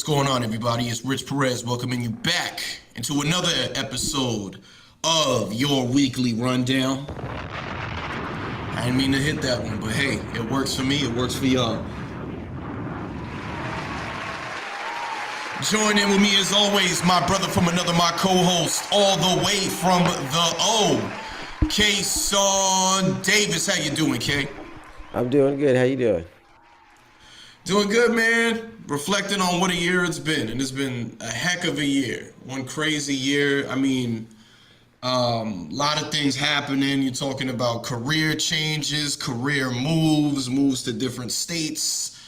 What's going on, everybody? It's Rich Perez welcoming you back into another episode of your weekly rundown. I didn't mean to hit that one, but hey, it works for me, it works for y'all. Join in with me as always, my brother from another, my co-host, all the way from the O, Kayson Davis. How you doing, Kay? I'm doing good. How you doing? Doing good, man. Reflecting on what a year it's been, and it's been a heck of a year. One crazy year. I mean, a lot of things happening. You're talking about career changes, career moves to different states,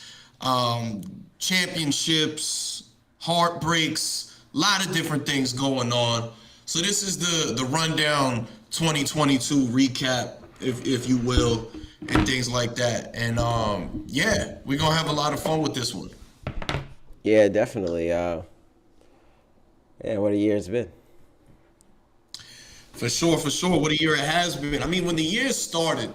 championships, heartbreaks, a lot of different things going on. So this is the rundown 2022 recap, if you will, and things like that. And yeah, we're gonna have a lot of fun with this one. Yeah, definitely. Yeah, what a year it's been. For sure, for sure. What a year it has been. I mean, when the year started,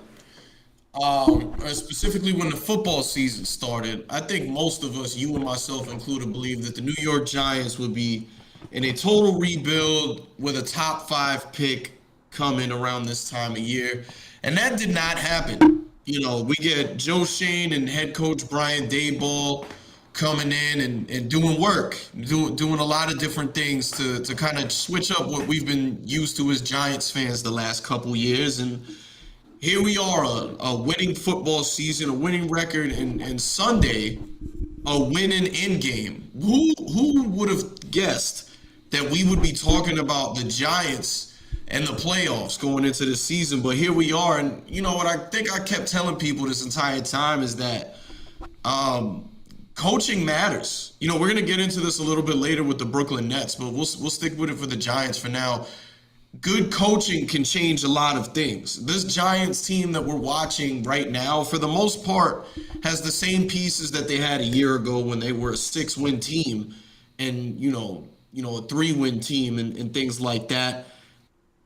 or specifically when the football season started, I think most of us, you and myself included, believed that the New York Giants would be in a total rebuild with a top five pick coming around this time of year. And that did not happen. You know, we get Joe Shane and head coach Brian Daboll coming in and doing work, doing a lot of different things to kind of switch up what we've been used to as Giants fans the last couple years. And here we are, a winning football season, a winning record, and Sunday, a winning end game. Who would have guessed that we would be talking about the Giants and the playoffs going into the season? But here we are, and you know what I think I kept telling people this entire time is that coaching matters. You know, we're going to get into this a little bit later with the Brooklyn Nets, but we'll stick with it for the Giants for now. Good coaching can change a lot of things. This Giants team that we're watching right now, for the most part, has the same pieces that they had a year ago when they were a 6-win team and, you know, a 3-win team and things like that.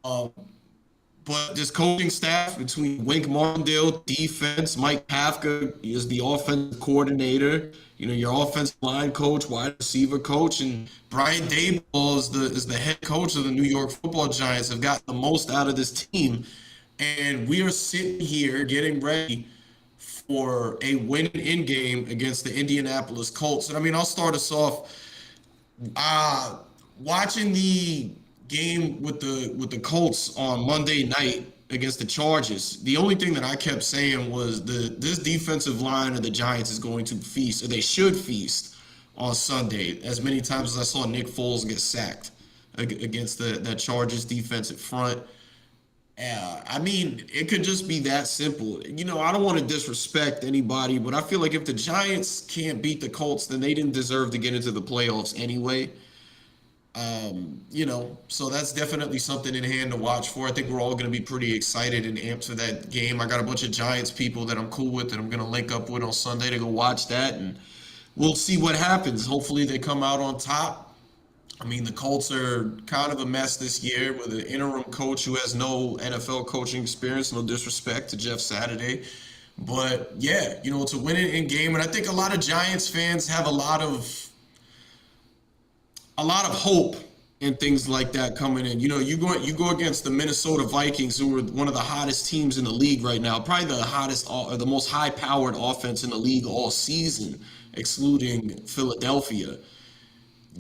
But this coaching staff between Wink Martindale, defense, Mike Kafka is the offensive coordinator, you know, your offensive line coach, wide receiver coach, and Brian Daboll is the head coach of the New York Football Giants, have gotten the most out of this team. And we are sitting here getting ready for a winning in game against the Indianapolis Colts. And I mean, I'll start us off watching the game with the Colts on Monday night against the Chargers. The only thing that I kept saying was this defensive line of the Giants is going to feast, or they should feast on Sunday. As many times as I saw Nick Foles get sacked against that Chargers defensive front. I mean, it could just be that simple. You know, I don't want to disrespect anybody, but I feel like if the Giants can't beat the Colts, then they didn't deserve to get into the playoffs anyway. You know, so that's definitely something in hand to watch for. I think we're all going to be pretty excited and amped for that game. I got a bunch of Giants people that I'm cool with that I'm going to link up with on Sunday to go watch that, and we'll see what happens. Hopefully they come out on top. I mean, the Colts are kind of a mess this year with an interim coach who has no NFL coaching experience, no disrespect to Jeff Saturday. But yeah, you know, it's a winning in game, and I think a lot of Giants fans have a lot of hope and things like that coming in. You know, you go against the Minnesota Vikings, who are one of the hottest teams in the league right now, probably the hottest or the most high-powered offense in the league all season, excluding Philadelphia.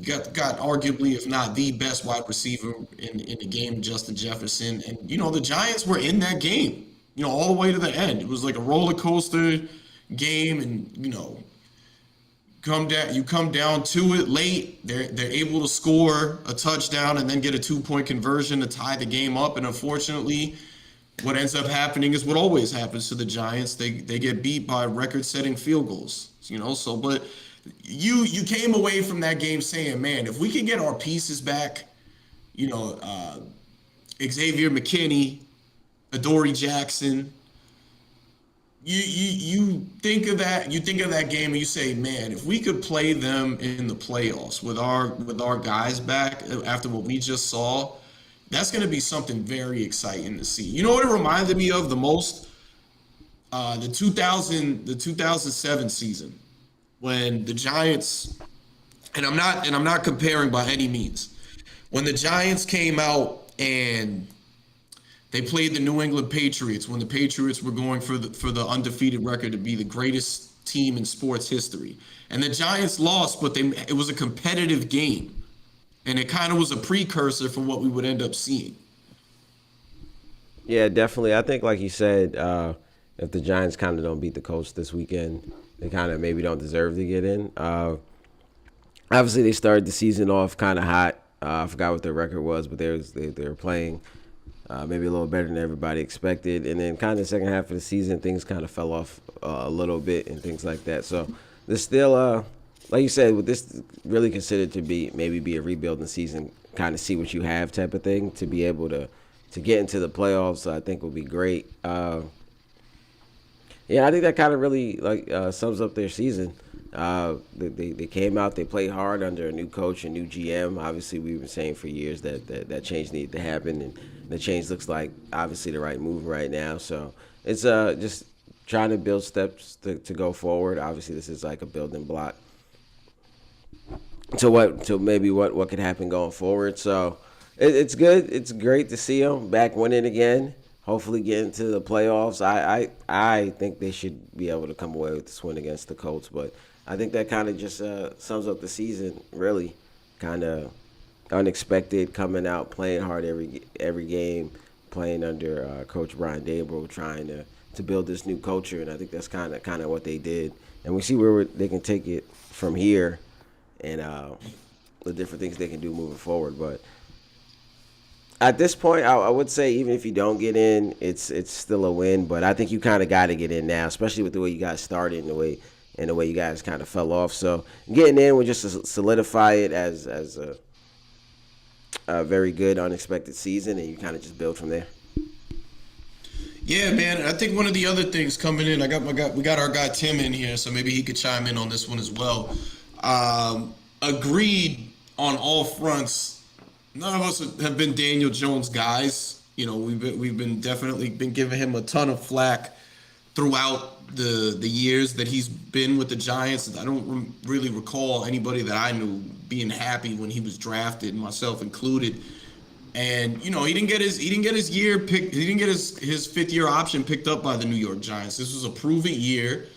Got arguably, if not the best wide receiver in the game, Justin Jefferson. And, you know, the Giants were in that game, you know, all the way to the end. It was like a roller coaster game, and, you know, you come down to it late. They're able to score a touchdown and then get a 2-point conversion to tie the game up. And unfortunately, what ends up happening is what always happens to the Giants. They get beat by record-setting field goals. You know, so but you came away from that game saying, man, if we can get our pieces back, you know, Xavier McKinney, Adoree Jackson. You think of that game and you say, man, if we could play them in the playoffs with our guys back after what we just saw, that's going to be something very exciting to see. You know what it reminded me of the most? The 2007 season, when the Giants and I'm not comparing by any means. When the Giants came out and they played the New England Patriots, when the Patriots were going for the undefeated record to be the greatest team in sports history, and the Giants lost, but it was a competitive game, and it kind of was a precursor for what we would end up seeing. Yeah, definitely. I think, like you said, if the Giants kind of don't beat the Colts this weekend, they kind of maybe don't deserve to get in. Obviously, they started the season off kind of hot. I forgot what their record was, but they were playing maybe a little better than everybody expected. And then kind of the second half of the season, things kind of fell off a little bit and things like that. So there's still, like you said, with this really considered to be maybe be a rebuilding season, kind of see what you have type of thing to be able to get into the playoffs. I think would be great. Yeah, I think that kind of really sums up their season. They came out, they played hard under a new coach, a new GM. Obviously, we've been saying for years that change needed to happen, and the change looks like obviously the right move right now. So it's just trying to build steps to go forward. Obviously, this is like a building block to maybe what could happen going forward. So it's good. It's great to see them back winning again. Hopefully get into the playoffs. I think they should be able to come away with this win against the Colts, but I think that kind of just sums up the season. Really, kind of unexpected, coming out, playing hard every game, playing under Coach Brian Dable, trying to build this new culture, and I think that's kind of what they did. And we see where they can take it from here, and the different things they can do moving forward. But at this point, I would say even if you don't get in, it's still a win. But I think you kind of got to get in now, especially with the way you guys started and the way you guys kind of fell off. So getting in would just solidify it as a very good unexpected season, and you kind of just build from there. Yeah, man. I think one of the other things coming in, we got our guy Tim in here, so maybe he could chime in on this one as well. Agreed on all fronts. None of us have been Daniel Jones guys. You know, we've been definitely been giving him a ton of flack throughout the years that he's been with the Giants. I don't really recall anybody that I knew being happy when he was drafted, myself included. And you know, he didn't get his year picked. He didn't get his fifth year option picked up by the New York Giants. This was a proven year.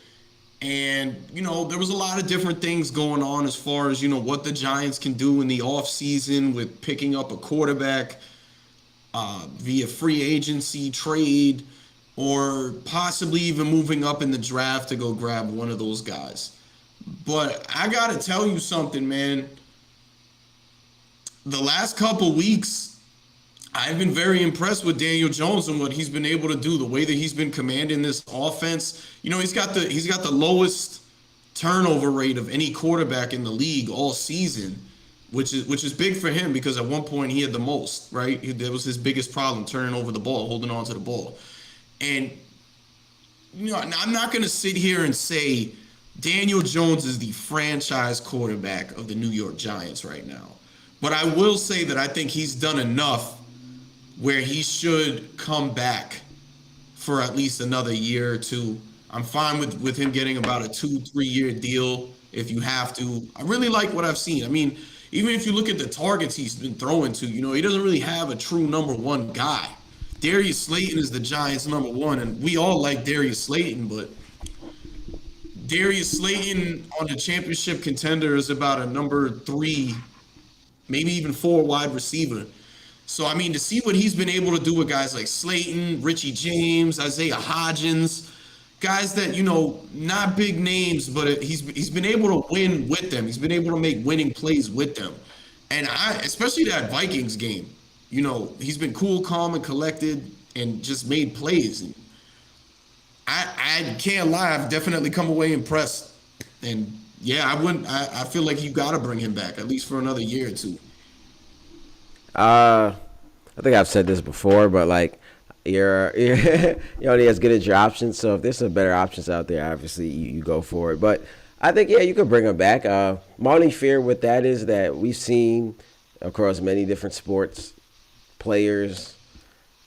And, you know, there was a lot of different things going on as far as, you know, what the Giants can do in the offseason with picking up a quarterback via free agency, trade, or possibly even moving up in the draft to go grab one of those guys. But I got to tell you something, man. The last couple weeks, I've been very impressed with Daniel Jones and what he's been able to do, the way that he's been commanding this offense. You know, he's got the lowest turnover rate of any quarterback in the league all season, which is big for him because at one point he had the most, right? That was his biggest problem, turning over the ball, holding on to the ball. And you know, I'm not going to sit here and say Daniel Jones is the franchise quarterback of the New York Giants right now. But I will say that I think he's done enough where he should come back for at least another year or two. I'm fine with him getting about a 2-3 year deal if you have to. I really like what I've seen. I mean, even if you look at the targets he's been throwing to, you know, he doesn't really have a true number one guy. Darius Slayton is the Giants' number one, and we all like Darius Slayton, but Darius Slayton on the championship contender is about a number 3, maybe even 4 wide receiver. So, I mean, to see what he's been able to do with guys like Slayton, Richie James, Isaiah Hodgins, guys that, you know, not big names, but he's been able to win with them. He's been able to make winning plays with them. And especially that Vikings game, you know, he's been cool, calm, and collected and just made plays. And I can't lie, I've definitely come away impressed. And yeah, I feel like you got to bring him back at least for another year or two. I think I've said this before, but like you're only as good as your options. So if there's some better options out there, obviously you go for it. But I think you could bring him back. My only fear with that is that we've seen across many different sports players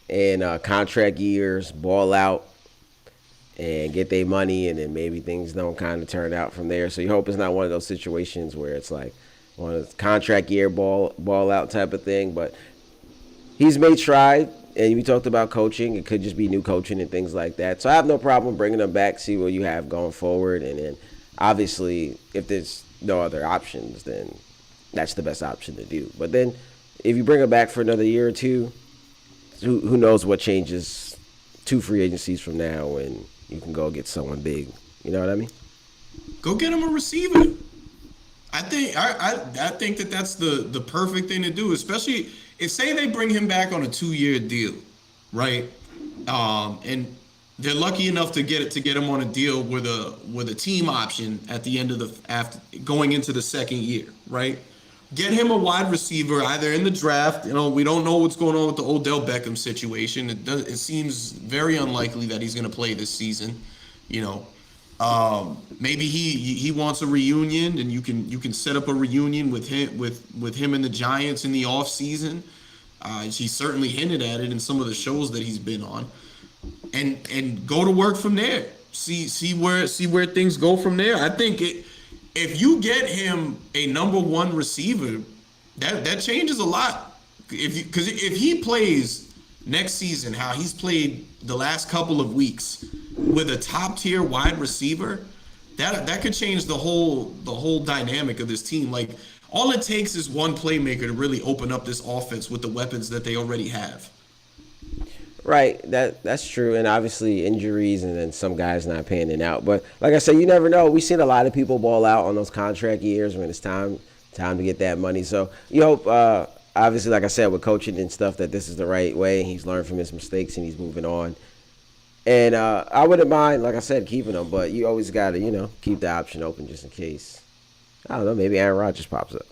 in contract years ball out and get their money, and then maybe things don't kind of turn out from there. So you hope it's not one of those situations where it's like, on a contract year ball out type of thing. But he's made stride, and we talked about coaching. It could just be new coaching and things like that. So I have no problem bringing him back, see what you have going forward, and then obviously if there's no other options, then that's the best option to do. But then if you bring him back for another year or two, who knows what changes 2 free agencies from now when you can go get someone big. You know what I mean? Go get him a receiver. I think that that's the perfect thing to do, especially if say they bring him back on a 2-year deal, right? And they're lucky enough to get him on a deal with a team option at the end of after going into the second year, right? Get him a wide receiver either in the draft. You know, we don't know what's going on with the Odell Beckham situation. It seems very unlikely that he's going to play this season. You know, maybe he wants a reunion, and you can set up a reunion with him and the Giants in the off season. He certainly hinted at it in some of the shows that he's been on, and go to work from there. See where things go from there. I think if you get him a number 1 receiver, that changes a lot. Because if he plays next season how he's played the last couple of weeks with a top tier wide receiver, that could change the whole dynamic of this team. Like, all it takes is one playmaker to really open up this offense with the weapons that they already have. Right, that's true, and obviously injuries and then some guys not panning out. But like I said, you never know. We've seen a lot of people ball out on those contract years when it's time to get that money. So you hope, obviously, like I said, with coaching and stuff, that this is the right way. He's learned from his mistakes and he's moving on. And I wouldn't mind, like I said, keeping him, but you always got to, keep the option open just in case. I don't know, maybe Aaron Rodgers pops up.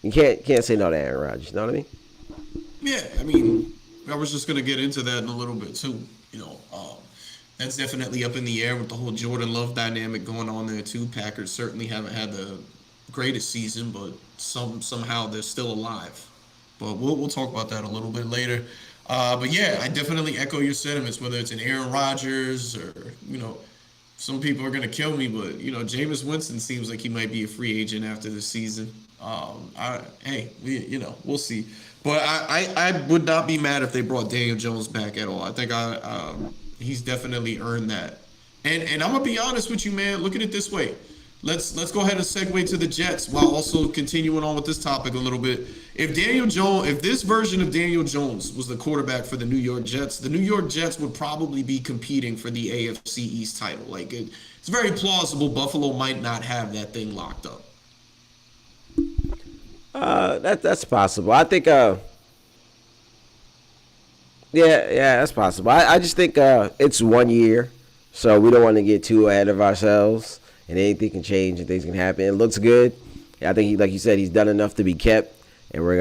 You can't say no to Aaron Rodgers. You know what I mean? Yeah, I mean, I was just gonna get into that in a little bit too. That's definitely up in the air with the whole Jordan Love dynamic going on there too. Packers certainly haven't had the greatest season, but somehow they're still alive. But we'll talk about that a little bit later. But yeah, I definitely echo your sentiments. Whether it's an Aaron Rodgers or some people are gonna kill me, but Jameis Winston seems like he might be a free agent after the season. We'll see. But I would not be mad if they brought Daniel Jones back at all. I think he's definitely earned that. And I'm gonna be honest with you, man. Look at it this way. Let's go ahead and segue to the Jets while also continuing on with this topic a little bit. If this version of Daniel Jones was the quarterback for the New York Jets would probably be competing for the AFC East title. Like it's very plausible Buffalo might not have that thing locked up. That's possible. I think that's possible. I just think it's 1 year, so we don't want to get too ahead of ourselves, and anything can change and things can happen. It looks good. I think like you said, he's done enough to be kept, and we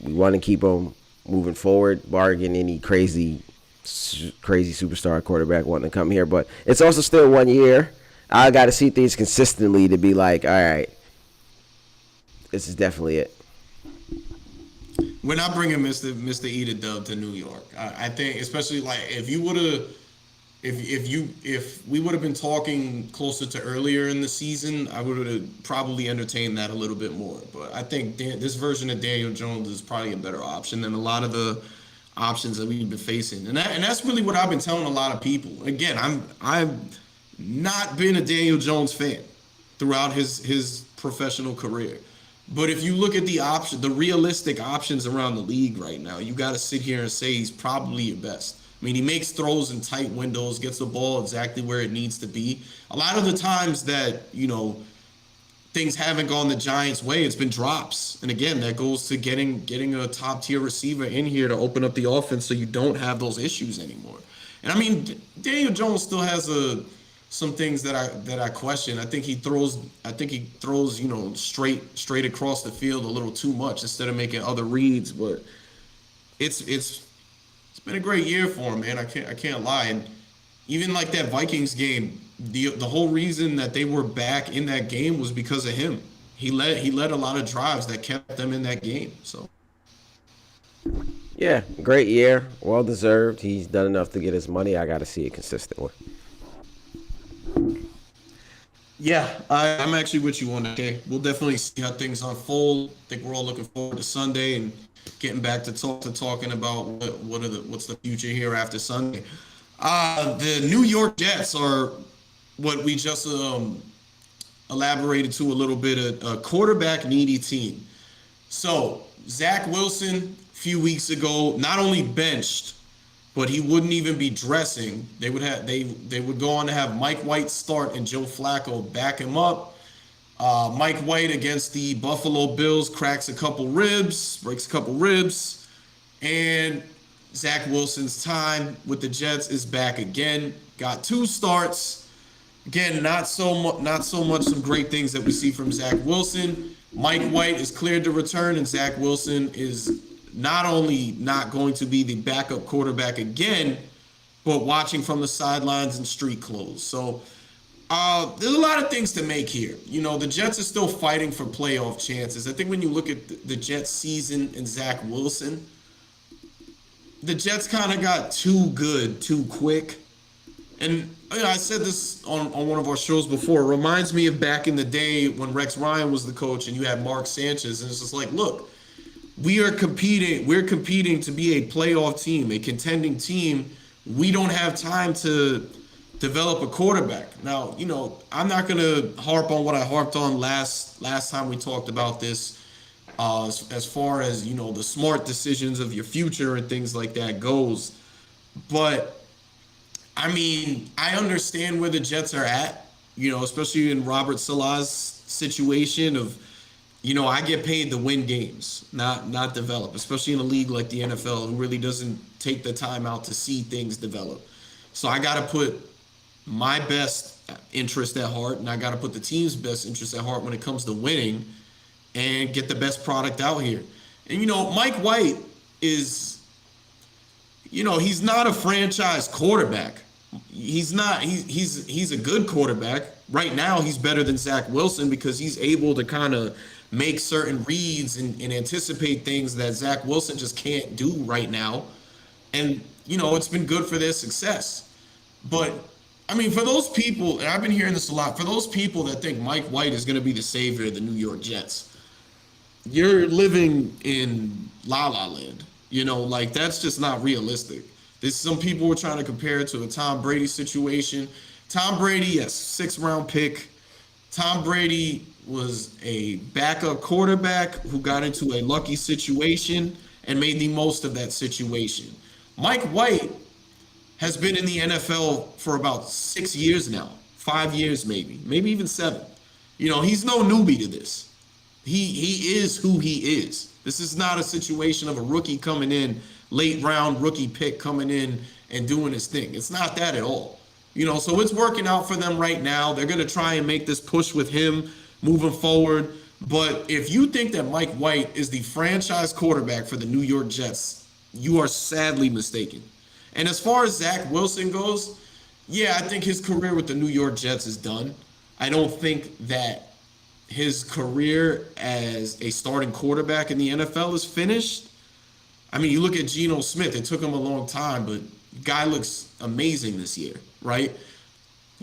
want to keep him moving forward, bargain any crazy superstar quarterback wanting to come here. But it's also still 1 year. I got to see things consistently to be like, all right, this is definitely it. We're not bringing Mr. Eat a Dub to New York. I think, especially like if we would have been talking closer to earlier in the season, I would have probably entertained that a little bit more. But I think this version of Daniel Jones is probably a better option than a lot of the options that we've been facing, and that's really what I've been telling a lot of people. Again, I've not been a Daniel Jones fan throughout his professional career. But if you look at the realistic options around the league right now, you got to sit here and say he's probably your best. I mean, he makes throws in tight windows, gets the ball exactly where it needs to be. A lot of the times that, things haven't gone the Giants' way, it's been drops. And again, that goes to getting a top-tier receiver in here to open up the offense so you don't have those issues anymore. And I mean, Daniel Jones still has some things that I question. I think he throws straight across the field a little too much instead of making other reads. But it's been a great year for him, man. I can't lie. And even like that Vikings game, the whole reason that they were back in that game was because of him. He led a lot of drives that kept them in that game. So yeah, great year, well deserved. He's done enough to get his money. I got to see it consistently. Yeah, I'm actually with you on that. Okay, we'll definitely see how things unfold. I think we're all looking forward to Sunday and getting back to talking about what's the future here after Sunday. The New York Jets are what we just elaborated to a little bit, a quarterback needy team. So Zach Wilson, a few weeks ago, not only benched, but he wouldn't even be dressing. They would go on to have Mike White start and Joe Flacco back him up. Mike White against the Buffalo Bills cracks a couple ribs, breaks a couple ribs, and Zach Wilson's time with the Jets is back again. Got two starts. Again, not so much some great things that we see from Zach Wilson. Mike White is cleared to return, and Zach Wilson is not only not going to be the backup quarterback again, but watching from the sidelines in street clothes. So there's a lot of things to make here. You know, the Jets are still fighting for playoff chances. I think when you look at the Jets season and Zach Wilson, the Jets kind of got too good too quick. And I said this on one of our shows before. It reminds me of back in the day when Rex Ryan was the coach and you had Mark Sanchez. And it's just like, look, we are competing. We're competing to be a playoff team, a contending team. We don't have time to develop a quarterback. Now, you know, I'm not going to harp on what I harped on last time we talked about this. As far as, you know, the smart decisions of your future and things like that goes. But I mean, I understand where the Jets are at, you know, especially in Robert Saleh's situation of, you know, I get paid to win games, not develop, especially in a league like the NFL who really doesn't take the time out to see things develop. So I got to put my best interest at heart, and I got to put the team's best interest at heart when it comes to winning and get the best product out here. And, you know, Mike White is, you know, he's not a franchise quarterback. He's not. He's a good quarterback. Right now, he's better than Zach Wilson because he's able to kind of make certain reads and anticipate things that Zach Wilson just can't do right now. And, you know, it's been good for their success. But, I mean, for those people, and I've been hearing this a lot, for those people that think Mike White is going to be the savior of the New York Jets, you're living in La La Land. You know, like, that's just not realistic. There's some people were trying to compare it to a Tom Brady situation. Tom Brady, yes, 6th-round pick. Tom Brady was a backup quarterback who got into a lucky situation and made the most of that situation. Mike White has been in the NFL for about 6 years now, 5 years maybe even 7. You know, he's no newbie to this. He is who he is. This is not a situation of a rookie coming in, late round rookie pick coming in and doing his thing. It's not that at all. You know, so it's working out for them right now. They're going to try and make this push with him moving forward. But if you think that Mike White is the franchise quarterback for the New York Jets, you are sadly mistaken. And as far as Zach Wilson goes, yeah, I think his career with the New York Jets is done. I don't think that his career as a starting quarterback in the NFL is finished. I mean, you look at Geno Smith, it took him a long time, but guy looks amazing this year, right?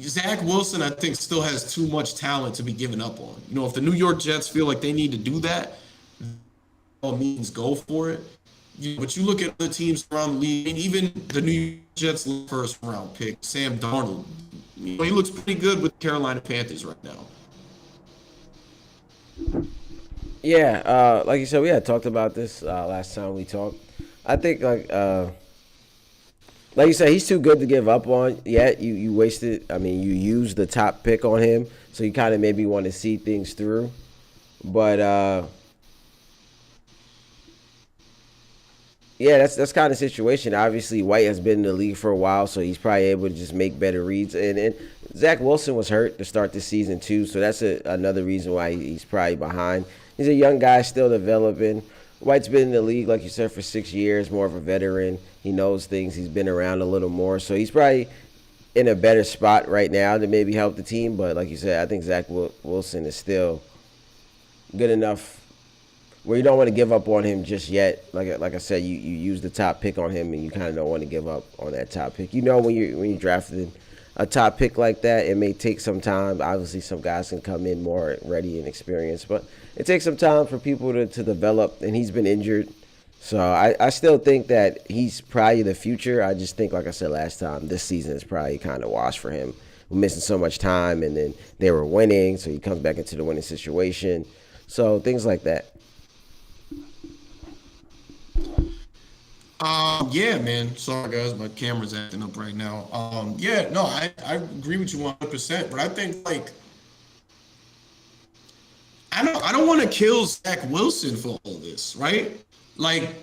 Zach Wilson, I think, still has too much talent to be given up on. You know, if the New York Jets feel like they need to do that, all means go for it. But you look at other teams around the league, and even the New York Jets first round pick, Sam Darnold, you know, he looks pretty good with the Carolina Panthers right now. Yeah, like you said, we had talked about this last time we talked. I think like you said, he's too good to give up on. Yet you wasted. I mean, you used the top pick on him, so you kind of maybe want to see things through. But yeah, that's kind of situation. Obviously, White has been in the league for a while, so he's probably able to just make better reads. And Zach Wilson was hurt to start the season too, so that's another reason why he's probably behind. He's a young guy still developing. White's been in the league, like you said, for 6 years, more of a veteran. He knows things. He's been around a little more, so he's probably in a better spot right now to maybe help the team. But like you said, I think Zach Wilson is still good enough where you don't want to give up on him just yet. Like I said, you use the top pick on him, and you kind of don't want to give up on that top pick. You know, when you drafted a top pick like that, it may take some time. Obviously, some guys can come in more ready and experienced, but it takes some time for people to develop. And he's been injured, so I still think that he's probably the future. I just think, like I said last time, this season is probably kind of washed for him. We're missing so much time, and then they were winning, so he comes back into the winning situation. So things like that. Yeah, man. Sorry, guys, my camera's acting up right now. Yeah, no, I agree with you 100%, but I think like I don't want to kill Zach Wilson for all this, right? Like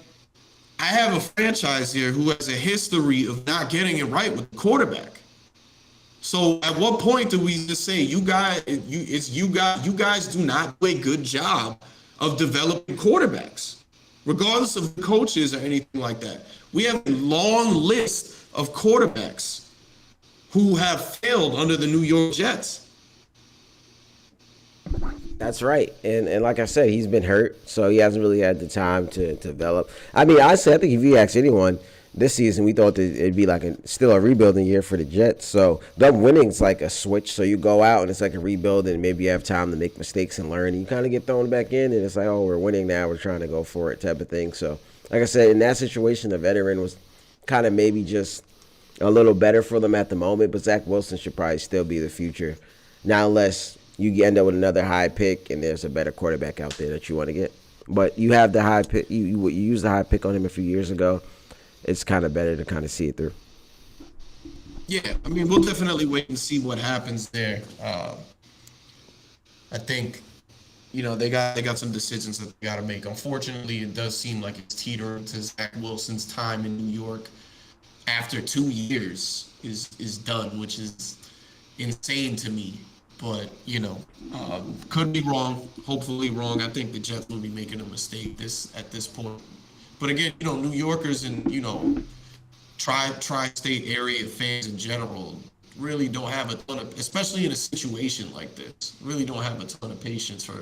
I have a franchise here who has a history of not getting it right with the quarterback. So at what point do we just say you guys do not do a good job of developing quarterbacks, regardless of the coaches or anything like that? We have a long list of quarterbacks who have failed under the New York Jets. That's right, and like I said, he's been hurt, so he hasn't really had the time to develop. I mean, honestly, I think if you ask anyone this season, we thought that it'd be like still a rebuilding year for the Jets. So them winning's like a switch. So you go out and it's like a rebuild, and maybe you have time to make mistakes and learn. And you kind of get thrown back in, and it's like, oh, we're winning now. We're trying to go for it, type of thing. So, like I said, in that situation, the veteran was kind of maybe just a little better for them at the moment. But Zach Wilson should probably still be the future, not unless you end up with another high pick and there's a better quarterback out there that you want to get. But you have the high pick. You used the high pick on him a few years ago. It's kind of better to kind of see it through. Yeah, I mean, we'll definitely wait and see what happens there. I think, they got some decisions that they got to make. Unfortunately, it does seem like it's teetering to Zach Wilson's time in New York after 2 years is done, which is insane to me. But could be wrong. Hopefully wrong. I think the Jets will be making a mistake at this point. But again, New Yorkers and tri-state area fans in general really don't have a ton of, especially in a situation like this, really don't have a ton of patience for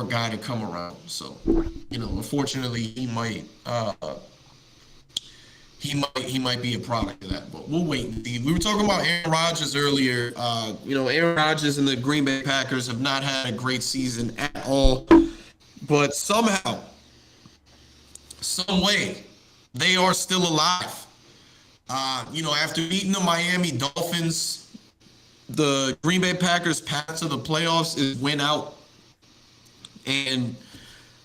a guy to come around. So, unfortunately, he might be a product of that, but we'll wait and see. We were talking about Aaron Rodgers earlier. Aaron Rodgers and the Green Bay Packers have not had a great season at all, but somehow, some way, they are still alive. After beating the Miami Dolphins, the Green Bay Packers' path to the playoffs is win out. And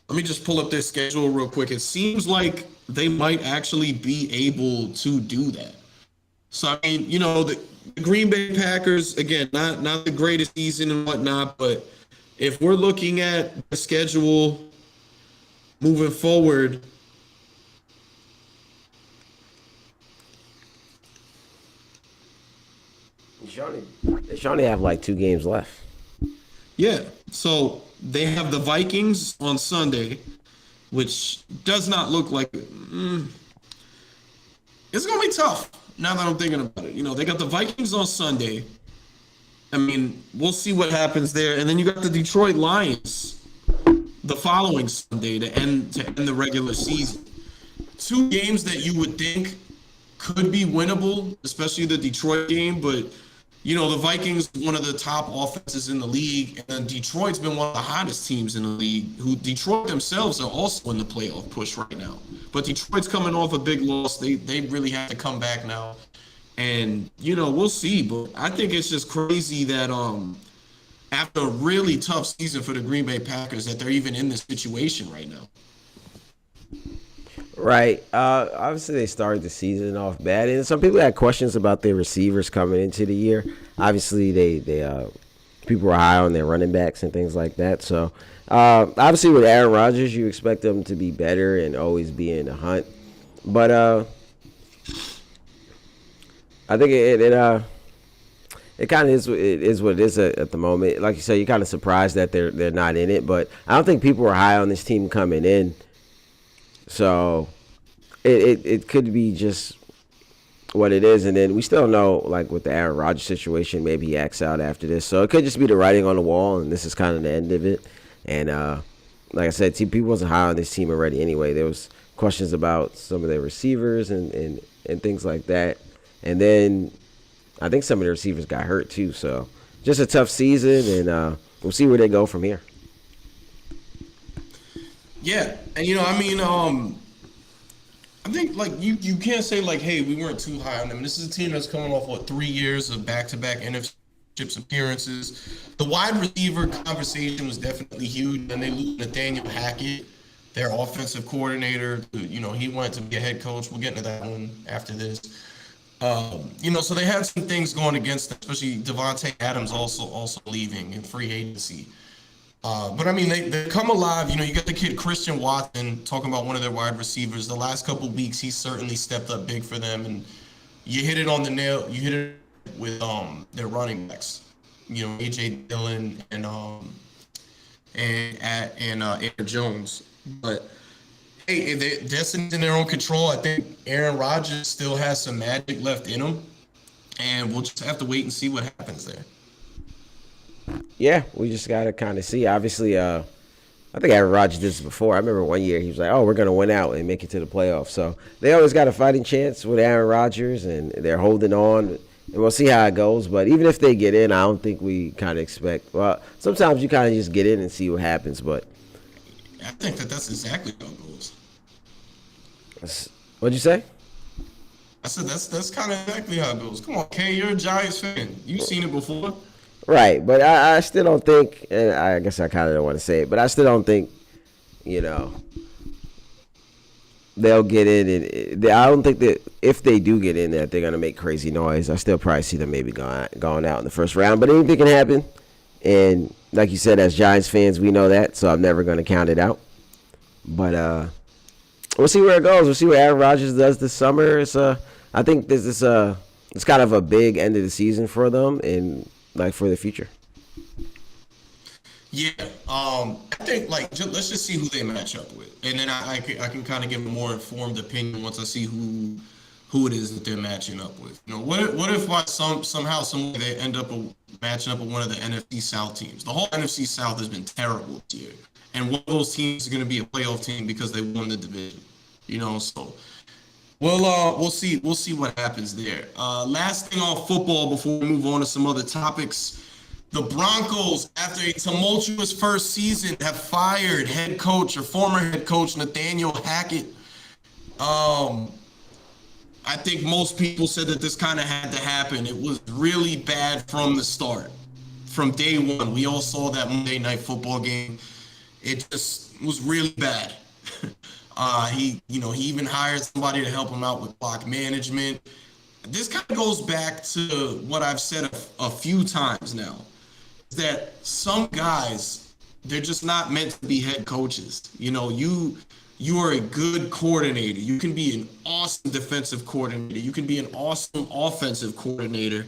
let me just pull up their schedule real quick. It seems like they might actually be able to do that. So, I mean, the Green Bay Packers, again, not the greatest season and whatnot, but if we're looking at the schedule moving forward, They should only have like 2 games left. yeah. So they have the Vikings on Sunday, which does not look like it's going to be tough now that I'm thinking about it. They got the Vikings on Sunday. I mean, we'll see what happens there. And then you got the Detroit Lions the following Sunday to end the regular season. 2 games that you would think could be winnable, especially the Detroit game, but the Vikings, one of the top offenses in the league, and then Detroit's been one of the hottest teams in the league, who Detroit themselves are also in the playoff push right now. But Detroit's coming off a big loss. They really have to come back now. And, we'll see. But I think it's just crazy that after a really tough season for the Green Bay Packers, that they're even in this situation right now. Right. Obviously, they started the season off bad, and some people had questions about their receivers coming into the year. Obviously, they people were high on their running backs and things like that. So, obviously, with Aaron Rodgers, you expect them to be better and always be in the hunt. But I think it kind of is what it is at the moment. Like you said, you're kind of surprised that they're not in it, but I don't think people were high on this team coming in. So it could be just what it is. And then we still know, like with the Aaron Rodgers situation, maybe he acts out after this. So it could just be the writing on the wall, and this is kind of the end of it. And like I said, people wasn't high on this team already anyway. There was questions about some of their receivers and things like that. And then I think some of the receivers got hurt too. So just a tough season, and we'll see where they go from here. Yeah, and I think like you can't say like, hey, we weren't too high on them. This is a team that's coming off what 3 years of back-to-back NFC Chips appearances. The wide receiver conversation was definitely huge, and they lose Nathaniel Hackett, their offensive coordinator. He wanted to be a head coach. We'll get into that one after this. So they had some things going against them, especially Devontae Adams also leaving in free agency. But I mean, they come alive. You got the kid Christian Watson talking about one of their wide receivers. The last couple of weeks, he's certainly stepped up big for them, and you hit it on the nail. You hit it with their running backs. AJ Dillon and Aaron Jones. But hey, that's in their own control. I think Aaron Rodgers still has some magic left in him, and we'll just have to wait and see what happens there. Yeah, we just gotta kind of see. Obviously, I think Aaron Rodgers did this before. I remember one year he was like, "Oh, we're gonna win out and make it to the playoffs." So they always got a fighting chance with Aaron Rodgers, and they're holding on. And we'll see how it goes. But even if they get in, I don't think we kind of expect. Well, sometimes you kind of just get in and see what happens. But I think that's exactly how it goes. What'd you say? I said that's kind of exactly how it goes. Come on, Kay, you're a Giants fan. You've seen it before. Right, but I still don't think, and I guess I kind of don't want to say it, but I still don't think, they'll get in. And I don't think that if they do get in, that they're gonna make crazy noise. I still probably see them maybe going out in the first round, but anything can happen. And like you said, as Giants fans, we know that, so I'm never gonna count it out. But we'll see where it goes. We'll see what Aaron Rodgers does this summer. I think this is it's kind of a big end of the season for them, and like for the future. Yeah, I think let's just see who they match up with, and then I can kind of give a more informed opinion once I see who it is that they're matching up with. What if somehow some way they end up matching up with one of the NFC South teams? The whole NFC South has been terrible this year, and one of those teams is going to be a playoff team because they won the division. So we'll see what happens there. Last thing on football before we move on to some other topics. The Broncos, after a tumultuous first season, have fired former head coach Nathaniel Hackett. I think most people said that this kind of had to happen. It was really bad from the start. From day one, we all saw that Monday Night Football game. It just was really bad. He even hired somebody to help him out with clock management. This kind of goes back to what I've said a few times now. That some guys, they're just not meant to be head coaches. You are a good coordinator. You can be an awesome defensive coordinator. You can be an awesome offensive coordinator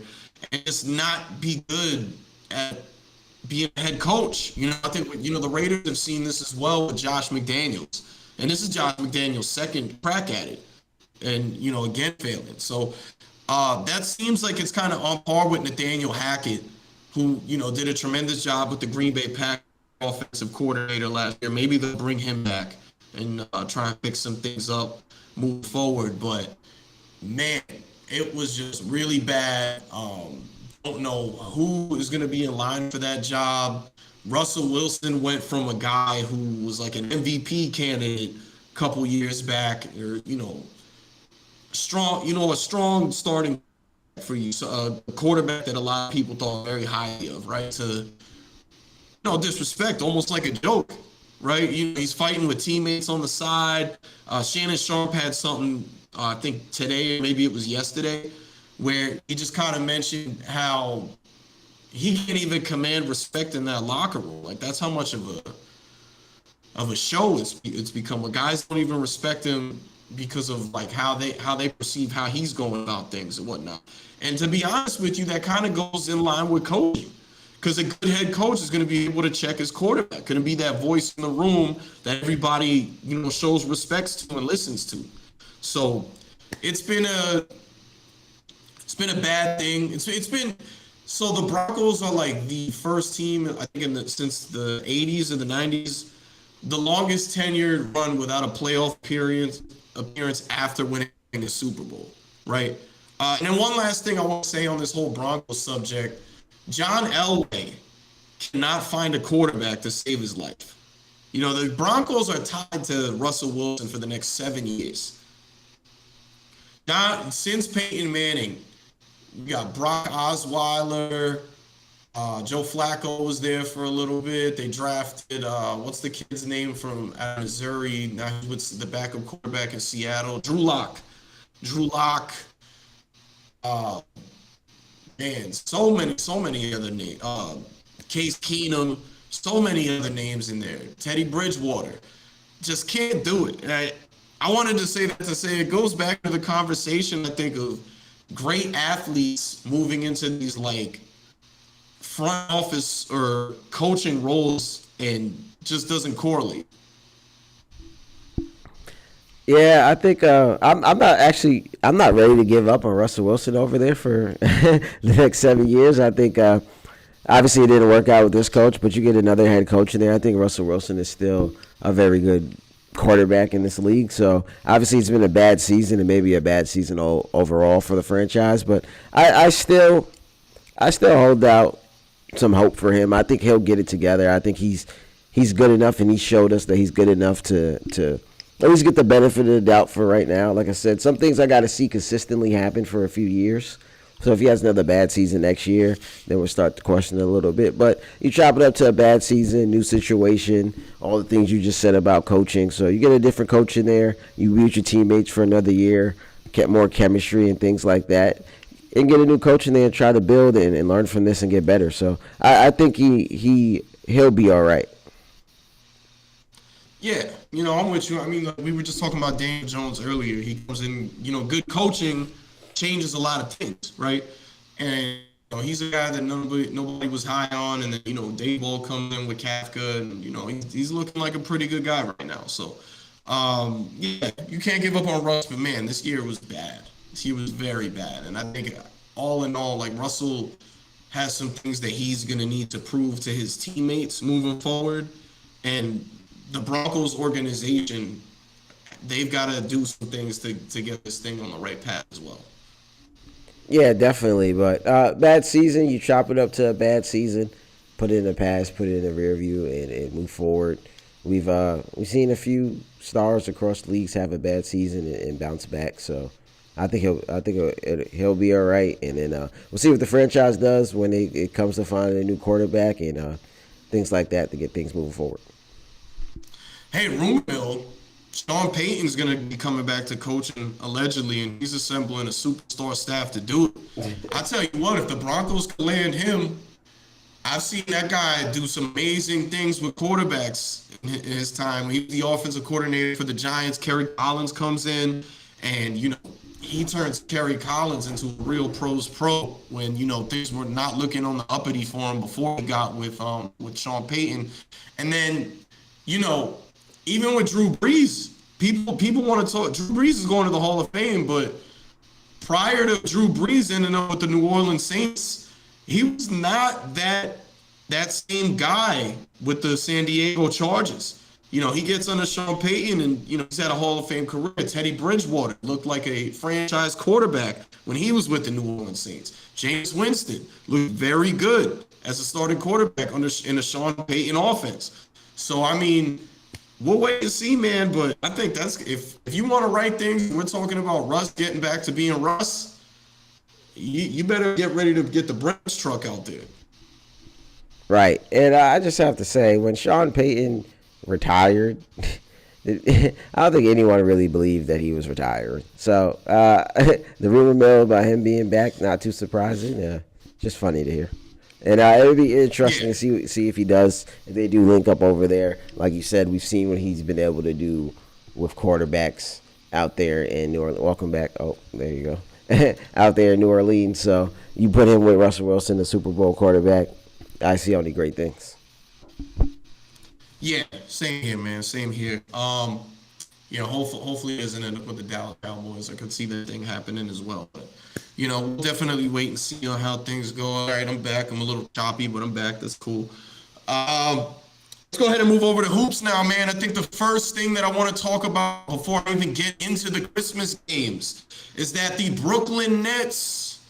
and just not be good at being a head coach. I think the Raiders have seen this as well with Josh McDaniels. And this is Josh McDaniels' second crack at it. And, again, failing. So that seems like it's kind of on par with Nathaniel Hackett, who, did a tremendous job with the Green Bay Packers offensive coordinator last year. Maybe they'll bring him back and try and fix some things up, move forward. But, man, it was just really bad. Don't know who is going to be in line for that job. Russell Wilson went from a guy who was like an MVP candidate a couple years back, or, a strong starting for you, so a quarterback that a lot of people thought very highly of, right? To disrespect, almost like a joke, right? He's fighting with teammates on the side. Shannon Sharp had something, I think today, maybe it was yesterday, where he just kind of mentioned how he can't even command respect in that locker room. Like, that's how much of a show it's become. Where guys don't even respect him because of like how they perceive how he's going about things and whatnot. And to be honest with you, that kind of goes in line with coaching, because a good head coach is going to be able to check his quarterback, going to be that voice in the room that everybody shows respects to and listens to. So it's been a bad thing. So the Broncos are like the first team, I think, since the 80s and the 90s, the longest tenured run without a playoff appearance after winning a Super Bowl, right? And then one last thing I want to say on this whole Broncos subject: John Elway cannot find a quarterback to save his life. The Broncos are tied to Russell Wilson for the next 7 years. Not since Peyton Manning, you got Brock Osweiler. Joe Flacco was there for a little bit. They drafted what's the kid's name from out of Missouri? Now he's with the backup quarterback in Seattle. Drew Lock. Drew Lock. Uh, Man, so many other names. Case Keenum, so many other names in there. Teddy Bridgewater, just can't do it. And I wanted to say that to say it goes back to the conversation I think of great athletes moving into these like front office or coaching roles and just doesn't correlate. Yeah, I think I'm not ready to give up on Russell Wilson over there for the next 7 years. I think obviously it didn't work out with this coach, but you get another head coach in there. I think Russell Wilson is still a very good quarterback in this league. So obviously it's been a bad season and maybe a bad season overall for the franchise. But I still hold out some hope for him. I think he'll get it together. I think he's good enough, and he showed us that he's good enough to at least get the benefit of the doubt for right now. Like I said, some things I got to see consistently happen for a few years. So if he has another bad season next year, then we'll start to question it a little bit. But you chop it up to a bad season, new situation, all the things you just said about coaching. So you get a different coach in there. You mute your teammates for another year, get more chemistry and things like that, and get a new coach in there and try to build and learn from this and get better. So I think he'll be all right. Yeah, I'm with you. I mean, we were just talking about Daniel Jones earlier. He comes in, good coaching changes a lot of things, right? And he's a guy that nobody was high on, and then Dave Ball comes in with Kafka, and he's looking like a pretty good guy right now. So, yeah, you can't give up on Russ, but man, this year was bad. He was very bad, and I think all in all, like Russell has some things that he's gonna need to prove to his teammates moving forward, and the Broncos organization, they've got to do some things to get this thing on the right path as well. Yeah, definitely. But bad season, you chop it up to a bad season, put it in the past, put it in the rear view, and move forward. We've seen a few stars across the leagues have a bad season and bounce back. So I think he'll be all right. And then we'll see what the franchise does when it comes to finding a new quarterback and things like that to get things moving forward. Hey, rumor mill, Sean Payton's going to be coming back to coaching allegedly, and he's assembling a superstar staff to do it. I tell you what, if the Broncos can land him, I've seen that guy do some amazing things with quarterbacks in his time. He was the offensive coordinator for the Giants. Kerry Collins comes in, and he turns Kerry Collins into a real pros pro when things were not looking on the uppity for him before he got with Sean Payton, and then even with Drew Brees, people want to talk. Drew Brees is going to the Hall of Fame, but prior to Drew Brees ending up with the New Orleans Saints, he was not that same guy with the San Diego Chargers. He gets under Sean Payton, and he's had a Hall of Fame career. Teddy Bridgewater looked like a franchise quarterback when he was with the New Orleans Saints. James Winston looked very good as a starting quarterback in the Sean Payton offense. So I mean, we'll wait and see, man. But I think that's if you want to write things, we're talking about Russ getting back to being Russ. You better get ready to get the Brinks truck out there. Right. And I just have to say, when Sean Payton retired, I don't think anyone really believed that he was retired. So the rumor mill about him being back, not too surprising. Just funny to hear. And it would be interesting to see if he does, if they do link up over there. Like you said, we've seen what he's been able to do with quarterbacks out there in New Orleans. Welcome back. Oh, there you go. Out there in New Orleans. So you put him with Russell Wilson, the Super Bowl quarterback. I see only great things. Yeah, same here, man. Same here. Hopefully it doesn't end up with the Dallas Cowboys. I could see that thing happening as well. But we'll definitely wait and see on how things go. All right, I'm back. I'm a little choppy, but I'm back. That's cool. Let's go ahead and move over to hoops now, man. I think the first thing that I want to talk about before I even get into the Christmas games is that the Brooklyn Nets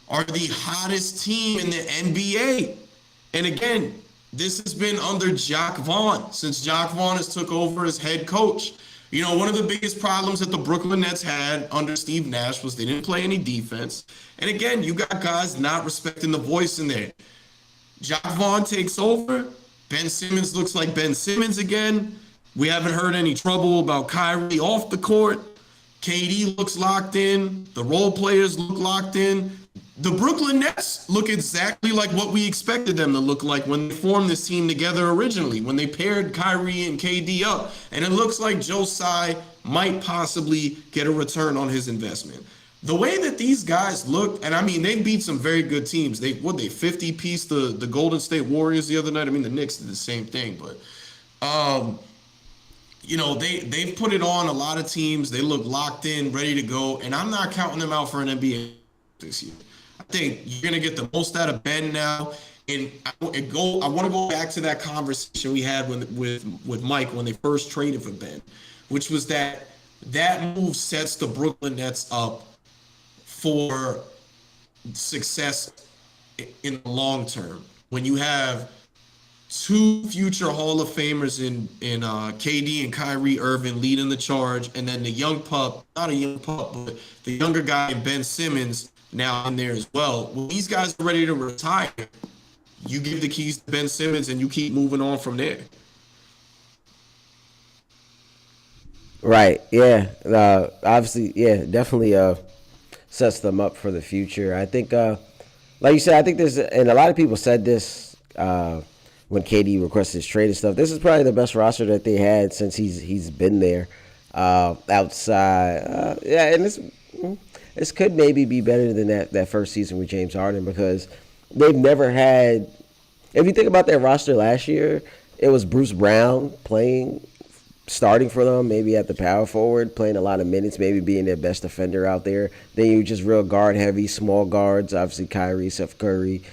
are the hottest team in the NBA. And again, this has been under Jacques Vaughn since Jacques Vaughn has took over as head coach. You know, one of the biggest problems that the Brooklyn Nets had under Steve Nash was they didn't play any defense. And again, you got guys not respecting the voice in there. Jacques Vaughn takes over. Ben Simmons looks like Ben Simmons again. We haven't heard any trouble about Kyrie off the court. KD looks locked in. The role players look locked in. The Brooklyn Nets look exactly like what we expected them to look like when they formed this team together originally, when they paired Kyrie and KD up. And it looks like Joe Tsai might possibly get a return on his investment. The way that these guys look, and I mean, they beat some very good teams. They 50-piece the Golden State Warriors the other night. I mean, the Knicks did the same thing, but you know, they've put it on a lot of teams. They look locked in, ready to go, and I'm not counting them out for an NBA this year. I think you're gonna get the most out of Ben now. And I want to go back to that conversation we had with Mike when they first traded for Ben, which was that move sets the Brooklyn Nets up for success in the long term. When you have two future Hall of Famers in KD and Kyrie Irving leading the charge, and then the young pup, not a young pup, but the younger guy, Ben Simmons, now in there as well. When these guys are ready to retire, you give the keys to Ben Simmons and you keep moving on from there. Right. Yeah. Obviously, yeah, definitely sets them up for the future. I think, like you said, I think there's, and a lot of people said this when KD requested his trade and stuff. This is probably the best roster that they had since he's been there. Outside, yeah, and this could maybe be better than that first season with James Harden because they've never had. If you think about that roster last year, it was Bruce Brown starting for them, maybe at the power forward, playing a lot of minutes, maybe being their best defender out there. Then you just real guard heavy, small guards, obviously Kyrie, Steph Curry,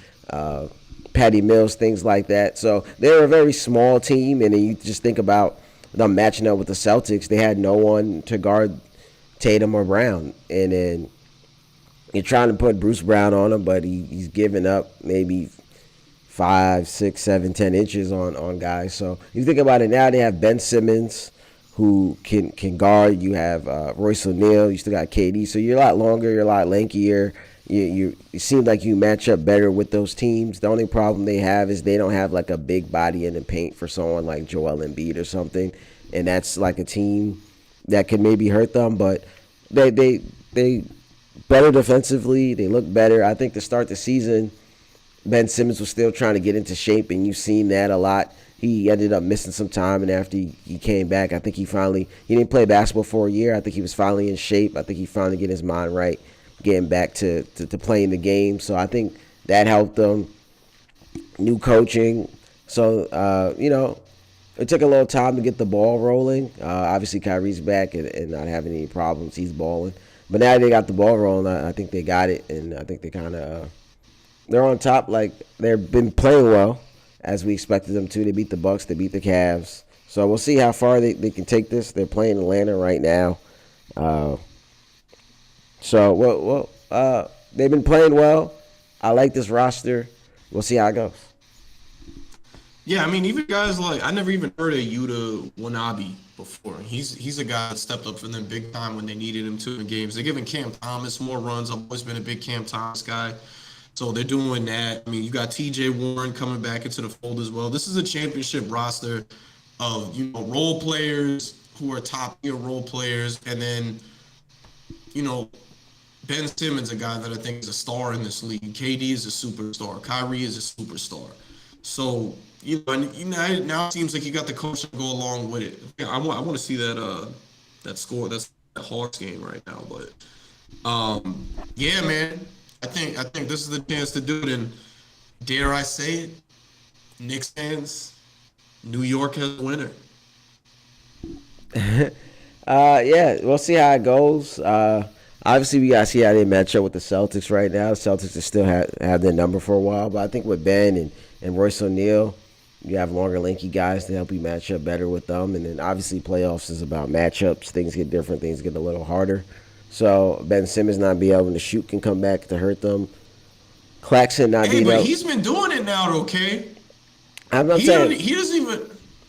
Patty Mills, things like that. So they're a very small team, and then you just think about them matching up with the Celtics. They had no one to guard Tatum or Brown, and then you're trying to put Bruce Brown on him, but he's giving up maybe 5, 6, 7, 10 inches on guys. So you think about it now, they have Ben Simmons who can guard. You have Royce O'Neal. You still got KD. So you're a lot longer. You're a lot lankier. You seem like you match up better with those teams. The only problem they have is they don't have like a big body in the paint for someone like Joel Embiid or something, and that's like a team that could maybe hurt them. But they better defensively. They look better. I think to start the season, Ben Simmons was still trying to get into shape, and you've seen that a lot. He ended up missing some time, and after he came back, I think he didn't play basketball for a year. I think he was finally in shape. I think he finally get his mind right, getting back to playing the game. So I think that helped them. New coaching. So, it took a little time to get the ball rolling. Obviously, Kyrie's back and not having any problems. He's balling. But now they got the ball rolling. I think they got it, and I think they kind of they're on top. Like, they've been playing well, as we expected them to. They beat the Bucks. They beat the Cavs. So we'll see how far they can take this. They're playing Atlanta right now. They've been playing well. I like this roster. We'll see how it goes. Yeah, I mean, even guys like I never even heard of Yuta Wanabe before. He's a guy that stepped up for them big time when they needed him to in games. They're giving Cam Thomas more runs. I've always been a big Cam Thomas guy. So they're doing that. I mean, you got TJ Warren coming back into the fold as well. This is a championship roster of, role players who are top tier role players. And then, Ben Simmons, a guy that I think is a star in this league. KD is a superstar. Kyrie is a superstar. So, now it seems like you got the coach to go along with it. Yeah, I want to see that score. That's the Hawks game right now. But yeah, man. I think this is the chance to do it, and dare I say it, Knicks fans, New York has a winner. Yeah, we'll see how it goes. Obviously, we gotta see how they match up with the Celtics right now. The Celtics still have their number for a while, but I think with Ben and Royce O'Neal, You have longer, lanky guys to help you match up better with them, and then obviously playoffs is about matchups. Things get different. Things get a little harder. So Ben Simmons not being able to shoot can come back to hurt them. Claxton not Hey, being but able. he's been doing it now, okay? I'm saying He doesn't even.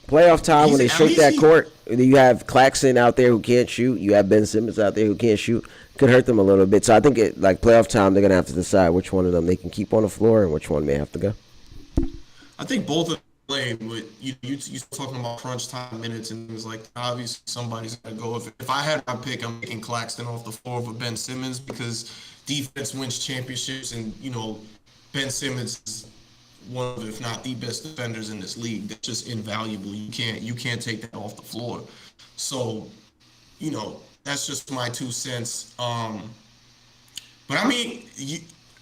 playoff time when He's they at shrink least that he. court. You have Claxton out there who can't shoot. You have Ben Simmons out there who can't shoot. Could hurt them a little bit. So I think it like playoff time they're gonna have to decide which one of them they can keep on the floor and which one may have to go. I think both of them playing, but you talking about crunch time minutes and things like that. Obviously somebody's gonna go. If I had my pick, I'm taking Claxton off the floor over Ben Simmons because defense wins championships, and Ben Simmons is one of, if not the best defenders in this league. That's just invaluable. You can't take that off the floor. So, that's just my 2 cents. But I mean,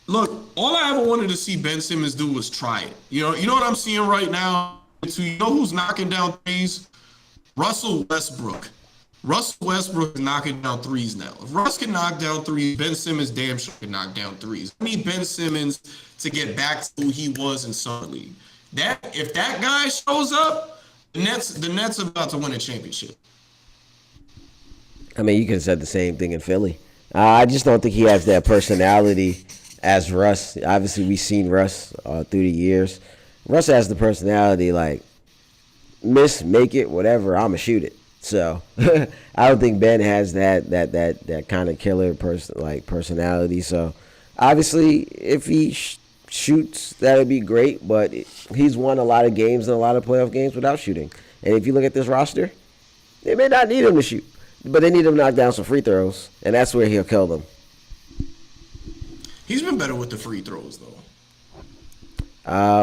look, all I ever wanted to see Ben Simmons do was try it. You know what I'm seeing right now? So you know who's knocking down threes? Russell Westbrook. Russell Westbrook is knocking down threes now. If Russ can knock down threes, Ben Simmons damn sure can knock down threes. I need Ben Simmons to get back to who he was in summer league. If that guy shows up, the Nets are about to win a championship. I mean, you could have said the same thing in Philly. I just don't think he has that personality as Russ. Obviously, we've seen Russ through the years. Russ has the personality like miss, make it, whatever. I'ma shoot it. So I don't think Ben has that kind of killer personality. So obviously, if he shoots, that would be great. But he's won a lot of games and a lot of playoff games without shooting. And if you look at this roster, they may not need him to shoot, but they need him to knock down some free throws, and that's where he'll kill them. He's been better with the free throws though.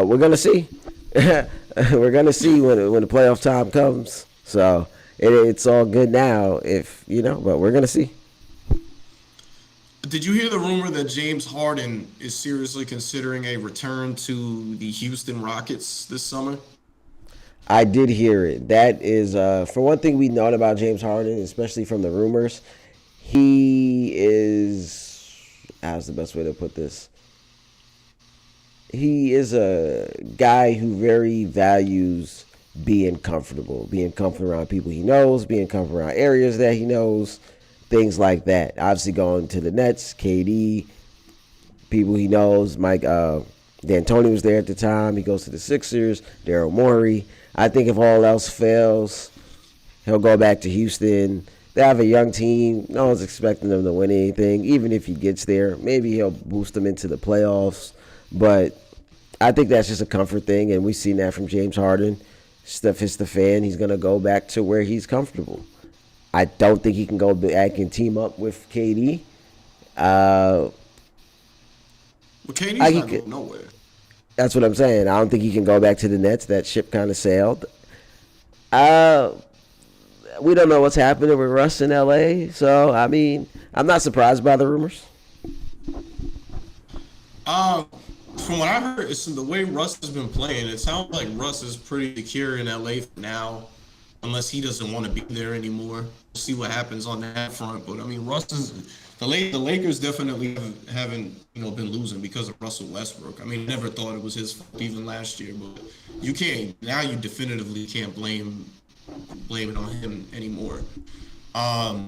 We're gonna see. We're gonna see when the playoff time comes. So it's all good now, but we're gonna see. Did you hear the rumor that James Harden is seriously considering a return to the Houston Rockets this summer? I did hear it. That is, for one thing, we know about James Harden, especially from the rumors. He is, how's the best way to put this? He is a guy who very values being comfortable around people he knows, being comfortable around areas that he knows, things like that. Obviously, going to the Nets, KD, people he knows. Mike D'Antoni was there at the time. He goes to the Sixers, Daryl Morey. I think if all else fails, he'll go back to Houston. They have a young team. No one's expecting them to win anything. Even if he gets there, maybe he'll boost them into the playoffs. But I think that's just a comfort thing, and we've seen that from James Harden. Stuff hits the fan. He's going to go back to where he's comfortable. I don't think he can go back and team up with KD. Well, KD's not going nowhere. That's what I'm saying. I don't think he can go back to the Nets. That ship kind of sailed. We don't know what's happening with Russ in LA. So, I mean, I'm not surprised by the rumors. From what I heard, it's the way Russ has been playing. It sounds like Russ is pretty secure in LA for now, unless he doesn't want to be there anymore. We'll see what happens on that front. But I mean, Russ is the Lakers definitely haven't been losing because of Russell Westbrook. I mean, never thought it was his fault even last year, but you can't now. You definitively can't blame it on him anymore. I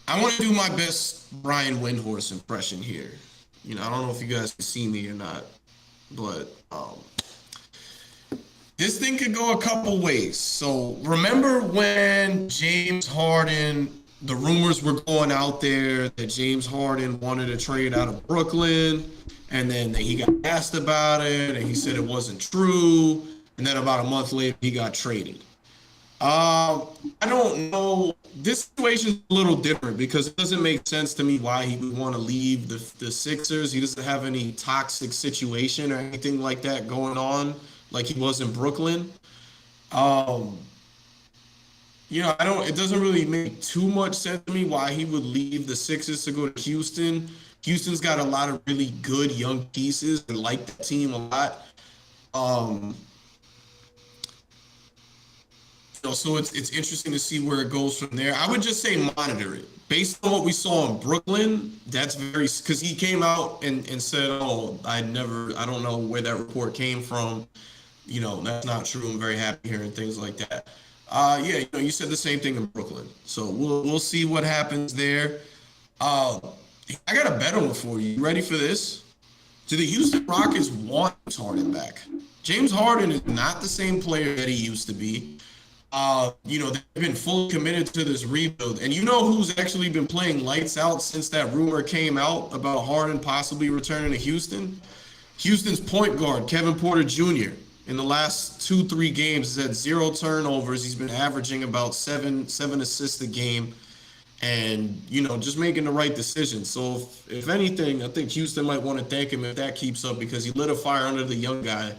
want to do my best Brian Windhorst impression here. I don't know if you guys can see me or not, but this thing could go a couple ways. So remember when James Harden, the rumors were going out there that James Harden wanted to trade out of Brooklyn, and then he got asked about it, and he said it wasn't true, and then about a month later he got traded. I don't know. This situation's a little different because it doesn't make sense to me why he would want to leave the Sixers. He doesn't have any toxic situation or anything like that going on like he was in Brooklyn. I don't. It doesn't really make too much sense to me why he would leave the Sixers to go to Houston. Houston's got a lot of really good young pieces and like the team a lot. So it's interesting to see where it goes from there. I would just say monitor it. Based on what we saw in Brooklyn, that's because he came out and said, "Oh, I don't know where that report came from, That's not true. I'm very happy hearing things like that. Yeah, you said the same thing in Brooklyn. So we'll see what happens there. Uh, I got a better one for you. You ready for this? Do the Houston Rockets want James Harden back? James Harden is not the same player that he used to be. They've been fully committed to this rebuild. And you know who's actually been playing lights out since that rumor came out about Harden possibly returning to Houston? Houston's point guard, Kevin Porter Jr. In the last 2-3 games has had 0 turnovers. He's been averaging about seven assists a game, and just making the right decision. So if anything, I think Houston might want to thank him if that keeps up, because he lit a fire under the young guy.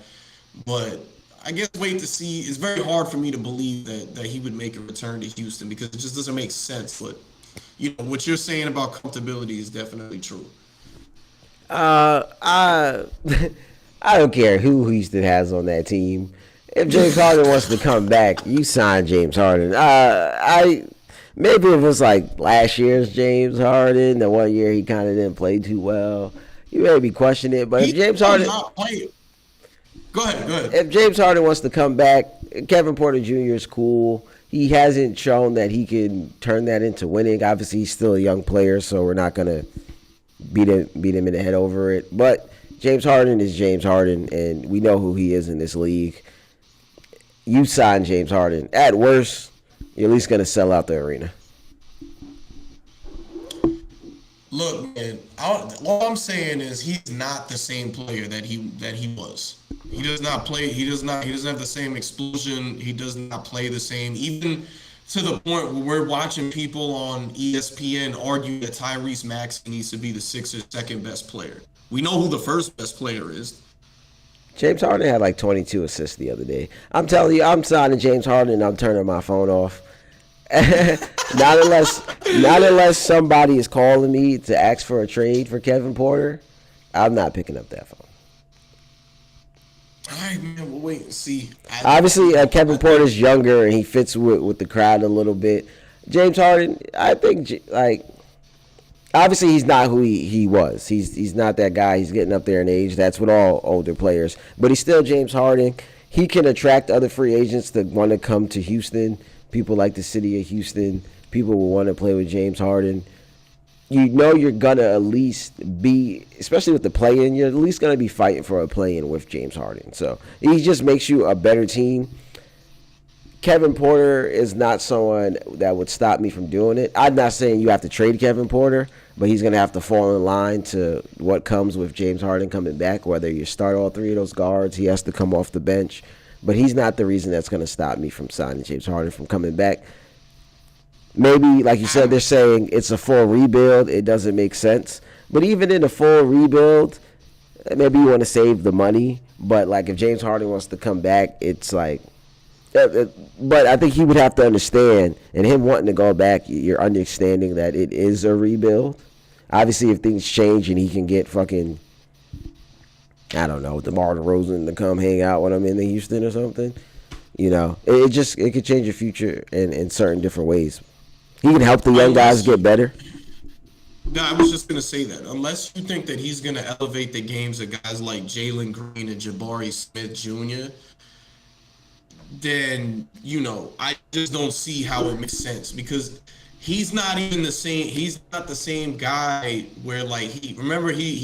But I guess wait to see. It's very hard for me to believe that he would make a return to Houston, because it just doesn't make sense. But what you're saying about comfortability is definitely true. I I don't care who Houston has on that team. If James Harden wants to come back, you sign James Harden. I maybe it was like last year's James Harden. The one year he kind of didn't play too well. You maybe question it, but if James Harden, not playing. Go ahead. Go ahead. if James Harden wants to come back, Kevin Porter Jr. is cool. He hasn't shown that he can turn that into winning. Obviously, he's still a young player, so we're not gonna beat him in the head over it. But James Harden is James Harden, and we know who he is in this league. You sign James Harden. At worst, you're at least going to sell out the arena. Look, man. All I'm saying is he's not the same player that he was. He does not play. He doesn't have the same explosion. He does not play the same. Even to the point where we're watching people on ESPN argue that Tyrese Maxey needs to be the Sixers' second best player. We know who the first best player is. James Harden had like 22 assists the other day. I'm telling you, I'm signing James Harden and I'm turning my phone off. not unless somebody is calling me to ask for a trade for Kevin Porter, I'm not picking up that phone. All right, man. We'll wait and see. Obviously, Kevin Porter's younger and he fits with the crowd a little bit. James Harden, I think, like, obviously he's not who he was. He's not that guy. He's getting up there in age. That's with all older players. But he's still James Harden. He can attract other free agents that want to come to Houston. People like the city of Houston. People will want to play with James Harden. You know you're going to at least be, especially with the play-in, you're at least going to be fighting for a play-in with James Harden. So he just makes you a better team. Kevin Porter is not someone that would stop me from doing it. I'm not saying you have to trade Kevin Porter, but he's going to have to fall in line to what comes with James Harden coming back, whether you start all three of those guards. He has to come off the bench. But he's not the reason that's going to stop me from signing James Harden from coming back. Maybe, like you said, they're saying it's a full rebuild. It doesn't make sense. But even in a full rebuild, maybe you want to save the money. But, like, if James Harden wants to come back, it's like... But I think he would have to understand, and him wanting to go back, you're understanding that it is a rebuild. Obviously, if things change and he can get fucking, I don't know, DeMar DeRozan to come hang out when I'm in Houston or something, it could change your future in certain different ways. He can help the young guys get better. No, I was just going to say that. Unless you think that he's going to elevate the games of guys like Jalen Green and Jabari Smith Jr., then, I just don't see how it makes sense, because he's not even the same. He's not the same guy where, like, he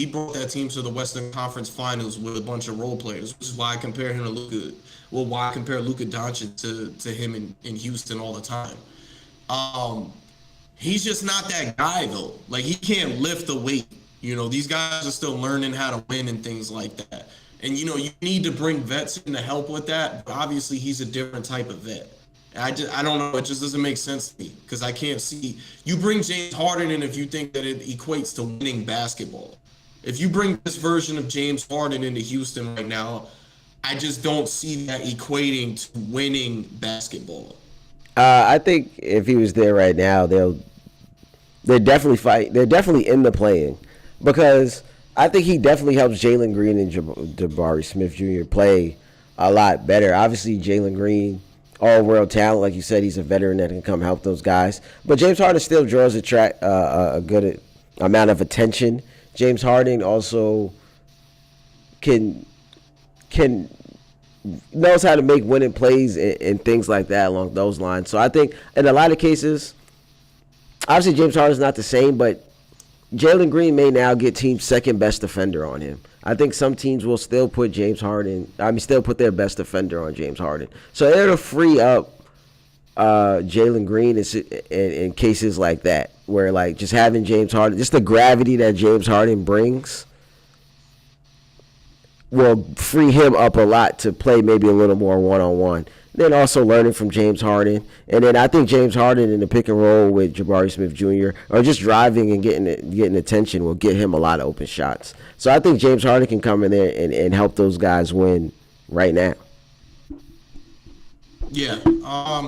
brought that team to the Western Conference Finals with a bunch of role players, which is why I compare him to why I compare Luka Doncic to him in Houston all the time. He's just not that guy, though. Like, he can't lift the weight. These guys are still learning how to win and things like that. And, you need to bring vets in to help with that. But obviously, he's a different type of vet. I don't know. It just doesn't make sense to me, because I can't see. You bring James Harden in if you think that it equates to winning basketball. If you bring this version of James Harden into Houston right now, I just don't see that equating to winning basketball. I think if he was there right now, they're definitely fight. They're definitely in the playing, because I think he definitely helps Jalen Green and Jabari Smith Jr. play a lot better. Obviously, Jalen Green, all-world talent, like you said, he's a veteran that can come help those guys. But James Harden still draws a good amount of attention. James Harden also can knows how to make winning plays and things like that along those lines. So I think in a lot of cases, obviously James Harden's not the same, but Jalen Green may now get team's second best defender on him. I think some teams will still put still put their best defender on James Harden. So it'll free up Jalen Green in cases like that, where like just having James Harden, just the gravity that James Harden brings, will free him up a lot to play maybe a little more one-on-one. Then also learning from James Harden. And then I think James Harden in the pick and roll with Jabari Smith Jr. or just driving and getting attention will get him a lot of open shots. So I think James Harden can come in there and help those guys win right now. Yeah. I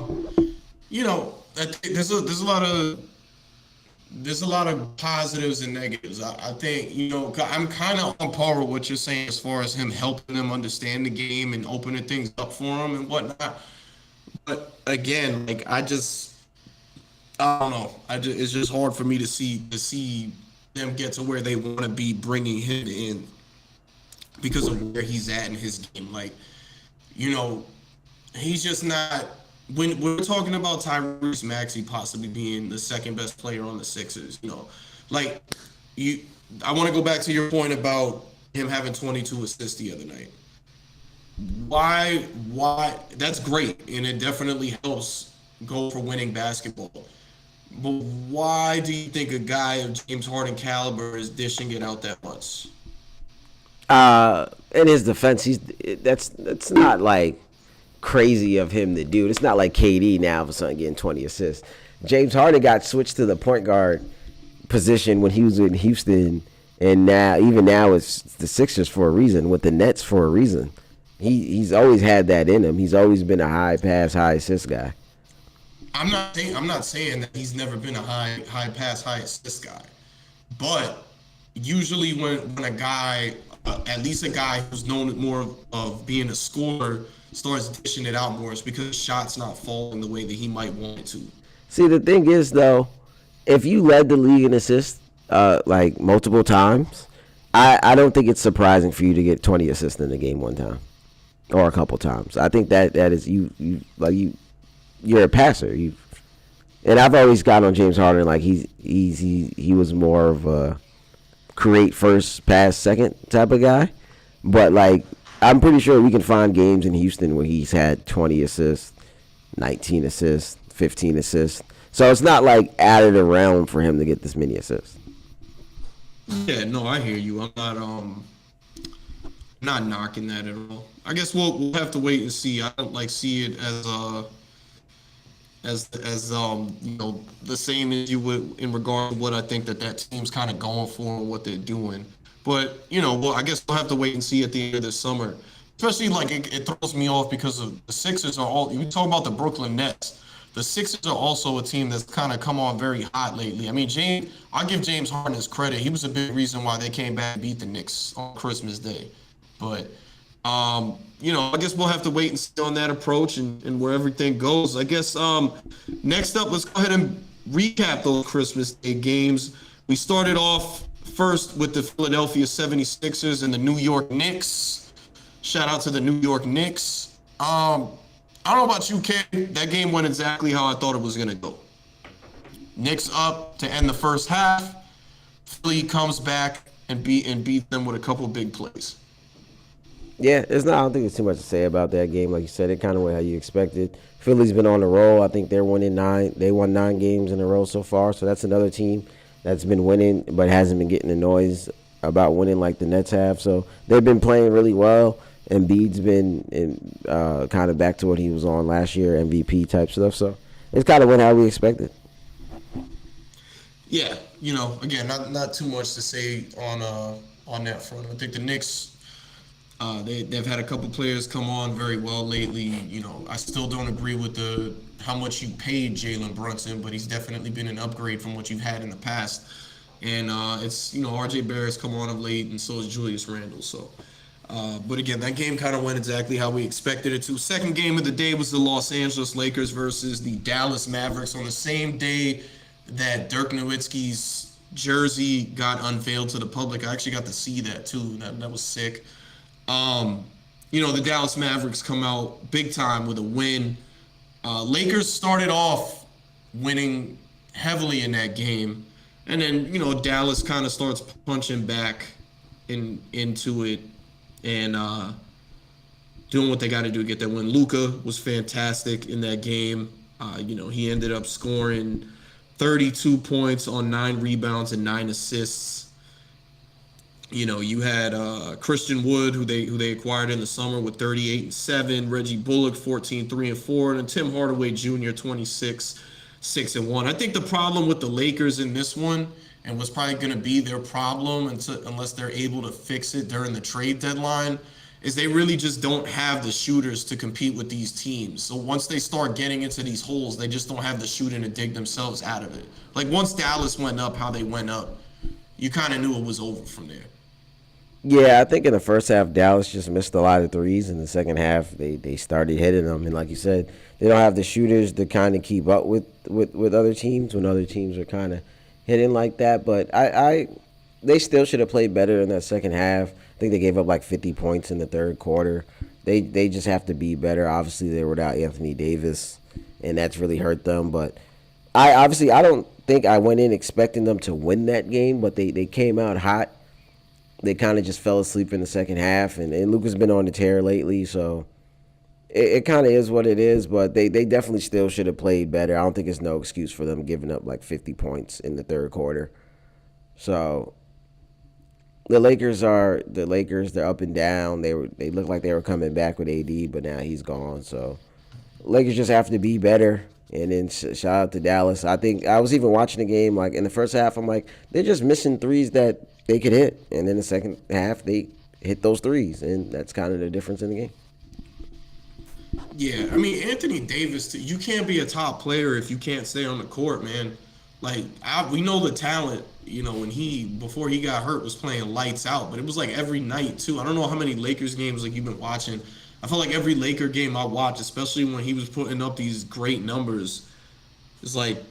think there's a lot of positives and negatives. I think, I'm kind of on par with what you're saying as far as him helping them understand the game and opening things up for them and whatnot. But again, like I don't know. It's just hard for me to see them get to where they want to be, bringing him in because of where he's at in his game. Like, he's just not. When we're talking about Tyrese Maxey possibly being the second best player on the Sixers, like I want to go back to your point about him having 22 assists the other night. Why? That's great, and it definitely helps go for winning basketball. But why do you think a guy of James Harden caliber is dishing it out that much? In his defense, that's not like crazy of him to do. It's not like KD now for sudden getting 20 assists. James Harden got switched to the point guard position when he was in Houston, and now it's the Sixers for a reason, with the Nets for a reason. He's always had that in him. He's always been a high pass, high assist guy. I'm not saying that he's never been a high pass, high assist guy, but usually when a guy, at least a guy who's known more of being a scorer, starts dishing it out more, it's because the shot's not falling the way that he might want it to. See, the thing is though, if you led the league in assists like multiple times, I don't think it's surprising for you to get 20 assists in the game one time or a couple times. I think that is you're a passer. And I've always got on James Harden like he was more of a create first, pass second type of guy. But like I'm pretty sure we can find games in Houston where he's had 20 assists, 19 assists, 15 assists. So it's not like out of the realm for him to get this many assists. Yeah, no, I hear you. I'm not knocking that at all. I guess we'll have to wait and see. I don't see it as the same as you would in regard to what I think that team's kind of going for and what they're doing. But I guess we'll have to wait and see at the end of this summer. Especially it throws me off because of the Sixers are all. You talk about the Brooklyn Nets. The Sixers are also a team that's kind of come on very hot lately. I mean, I'll give James Harden his credit. He was a big reason why they came back and beat the Knicks on Christmas Day. But, I guess we'll have to wait and see on that approach and where everything goes. I guess next up, let's go ahead and recap those Christmas Day games. We started off first with the Philadelphia 76ers and the New York Knicks. Shout out to the New York Knicks. I don't know about you, Ken. That game went exactly how I thought it was going to go. Knicks up to end the first half. Philly comes back and beat them with a couple big plays. Yeah, I don't think there's too much to say about that game. Like you said, it kind of went how you expected. Philly's been on the roll. I think they're winning 9. They won 9 games in a row so far. So that's another team that's been winning but hasn't been getting the noise about winning like the Nets have. So they've been playing really well. Embiid's been kind of back to what he was on last year, MVP type stuff. So it's kind of went how we expected. Yeah, again, not too much to say on that front. I think the Knicks, they've had a couple players come on very well lately. I still don't agree with how much you paid Jalen Brunson, but he's definitely been an upgrade from what you've had in the past. And it's R.J. Barrett's come on of late, and so is Julius Randle. So. But again, that game kind of went exactly how we expected it to. Second game of the day was the Los Angeles Lakers versus the Dallas Mavericks on the same day that Dirk Nowitzki's jersey got unveiled to the public. I actually got to see that too. That was sick. the Dallas Mavericks come out big time with a win. Lakers started off winning heavily in that game, and then Dallas kind of starts punching back into it and doing what they got to do to get that win. Luka was fantastic in that game. He ended up scoring 32 points on 9 rebounds and 9 assists. You had Christian Wood, who they acquired in the summer, with 38 and 7. Reggie Bullock 14, 3 and 4, and Tim Hardaway Jr. 26, 6 and 1. I think the problem with the Lakers in this one, and what's probably going to be their problem unless they're able to fix it during the trade deadline, is they really just don't have the shooters to compete with these teams. So once they start getting into these holes, they just don't have the shooting to dig themselves out of it. Like once Dallas went up how they went up, you kind of knew it was over from there. Yeah, I think in the first half, Dallas just missed a lot of threes. In the second half, they started hitting them. And like you said, they don't have the shooters to kind of keep up with other teams when other teams are kind of hitting like that. But they still should have played better in that second half. I think they gave up like 50 points in the third quarter. They just have to be better. Obviously, they're without Anthony Davis, and that's really hurt them. But I don't think I went in expecting them to win that game, but they came out hot. They kind of just fell asleep in the second half, and Luka's been on the tear lately, so it kind of is what it is, but they definitely still should have played better. I don't think it's no excuse for them giving up like 50 points in the third quarter. So the Lakers are the Lakers. They're up and down. They look like they were coming back with AD, but now he's gone. So Lakers just have to be better. And then shout out to Dallas. I think I was even watching the game like in the first half. I'm like, they're just missing threes that they could hit, and in the second half they hit those threes, and that's kind of the difference in the game. Yeah, I mean Anthony Davis, you can't be a top player if you can't stay on the court, man. Like we know the talent, when he before he got hurt was playing lights out, but it was like every night too. I don't know how many Lakers games like you've been watching. I feel like every Laker game I watched, especially when he was putting up these great numbers, it's like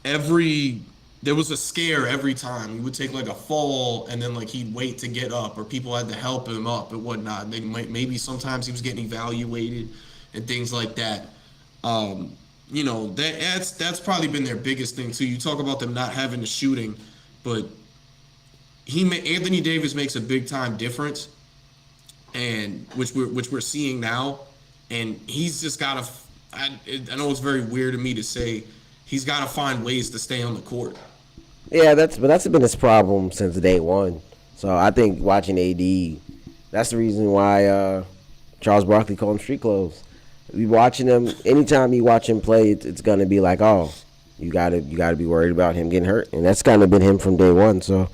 every there was a scare every time. He would take like a fall and then like he'd wait to get up, or people had to help him up and whatnot. Maybe sometimes he was getting evaluated and things like that. That's probably been their biggest thing too. You talk about them not having the shooting, but Anthony Davis makes a big time difference, and which we're seeing now, and he's just got to. I know it's very weird to me to say, he's got to find ways to stay on the court. Yeah, that's been his problem since day one. So I think watching AD, that's the reason why Charles Barkley called him street clothes. We watching him anytime you watch him play, it's gonna be like, oh, you gotta be worried about him getting hurt, and that's kind of been him from day one. So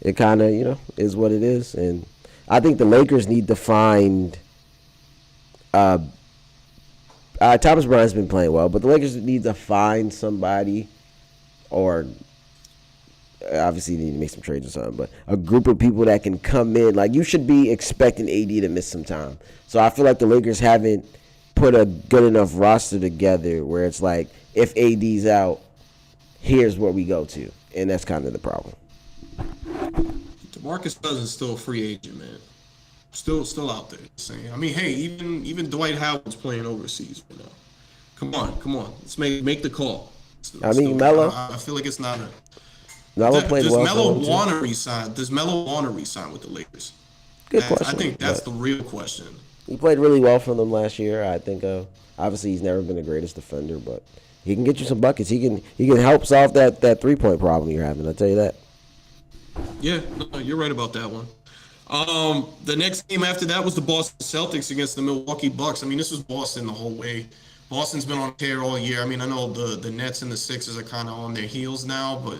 it kind of is what it is, and I think the Lakers need to find. Thomas Bryant's been playing well, but the Lakers need to find somebody, or obviously you need to make some trades or something, but a group of people that can come in. Like, you should be expecting AD to miss some time. So I feel like the Lakers haven't put a good enough roster together where it's like, if AD's out, here's where we go to. And that's kind of the problem. DeMarcus Cousins still a free agent, man. Still out there. Saying, I mean, hey, even Dwight Howard's playing overseas right now. Come on, let's make the call. Melo. I feel like it's not a. Melo played does well. Melo want to resign? Does Melo want to resign with the Lakers? Good question. I think that's the real question. He played really well for them last year. I think obviously he's never been the greatest defender, but he can get you some buckets. He can help solve that 3-point problem you're having. I'll tell you that. Yeah, no, you're right about that one. The next game after that was the Boston Celtics against the Milwaukee Bucks. I mean, this was Boston the whole way. Boston's been on tear all year. I mean, I know the Nets and the Sixers are kind of on their heels now, but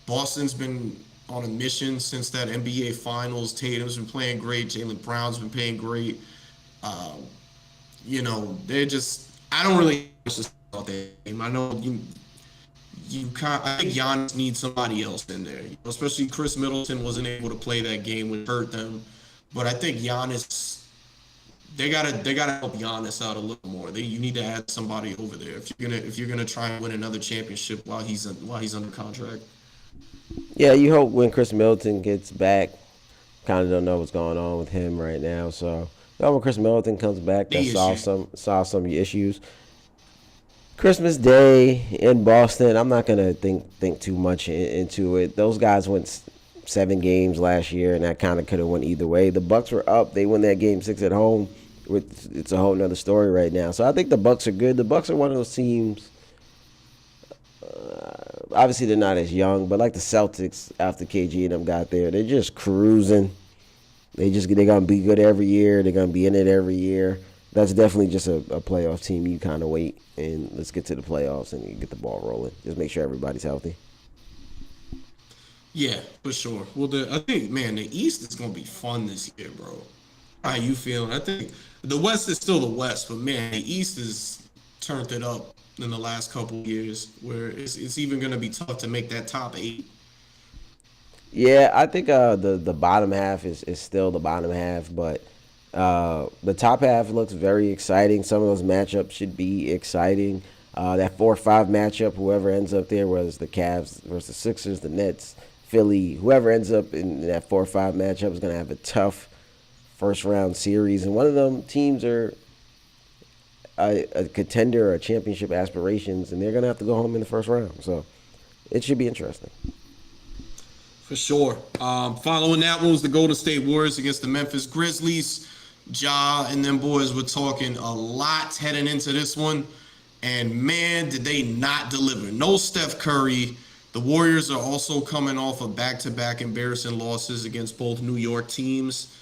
Boston's been on a mission since that NBA Finals. Tatum's been playing great. Jaylen Brown's been playing great. They're just. I don't really about that game. I know I think Giannis needs somebody else in there, especially Chris Middleton wasn't able to play that game, which hurt them. But I think Giannis, they gotta help Giannis out a little more. You need to add somebody over there if you're gonna try and win another championship while he's under contract. Yeah, you hope when Chris Middleton gets back. Kind of don't know what's going on with him right now, so When Chris Middleton comes back, that Knee issues. solve some issues. Christmas Day in Boston, I'm not gonna think too much into it. Those guys went 7 games last year, and that kind of could have went either way. The Bucks were up; they won that game 6 at home. It's a whole nother story right now. So I think the Bucks are good. The Bucks are one of those teams. Obviously, they're not as young, but like the Celtics after KG and them got there, they're just cruising. They're gonna be good every year. They're gonna be in it every year. That's definitely just a playoff team. You kind of wait and let's get to the playoffs and get the ball rolling. Just make sure everybody's healthy. Yeah, for sure. Well, I think, man, the East is gonna be fun this year, bro. How you feeling? I think the West is still the West, but man, the East has turned it up in the last couple of years, where it's even gonna be tough to make that top eight. Yeah, I think the bottom half is still the bottom half, but the top half looks very exciting. Some of those matchups should be exciting. That 4-5 matchup, whoever ends up there, whether it's the Cavs versus the Sixers, the Nets, Philly, whoever ends up in that 4-5 matchup is going to have a tough first round series. And one of them teams are a contender or championship aspirations, and they're going to have to go home in the first round. So it should be interesting. For sure. Following that one was the Golden State Warriors against the Memphis Grizzlies. Ja and them boys were talking a lot heading into this one. And man, did they not deliver. No Steph Curry. The Warriors are also coming off of back-to-back embarrassing losses against both New York teams.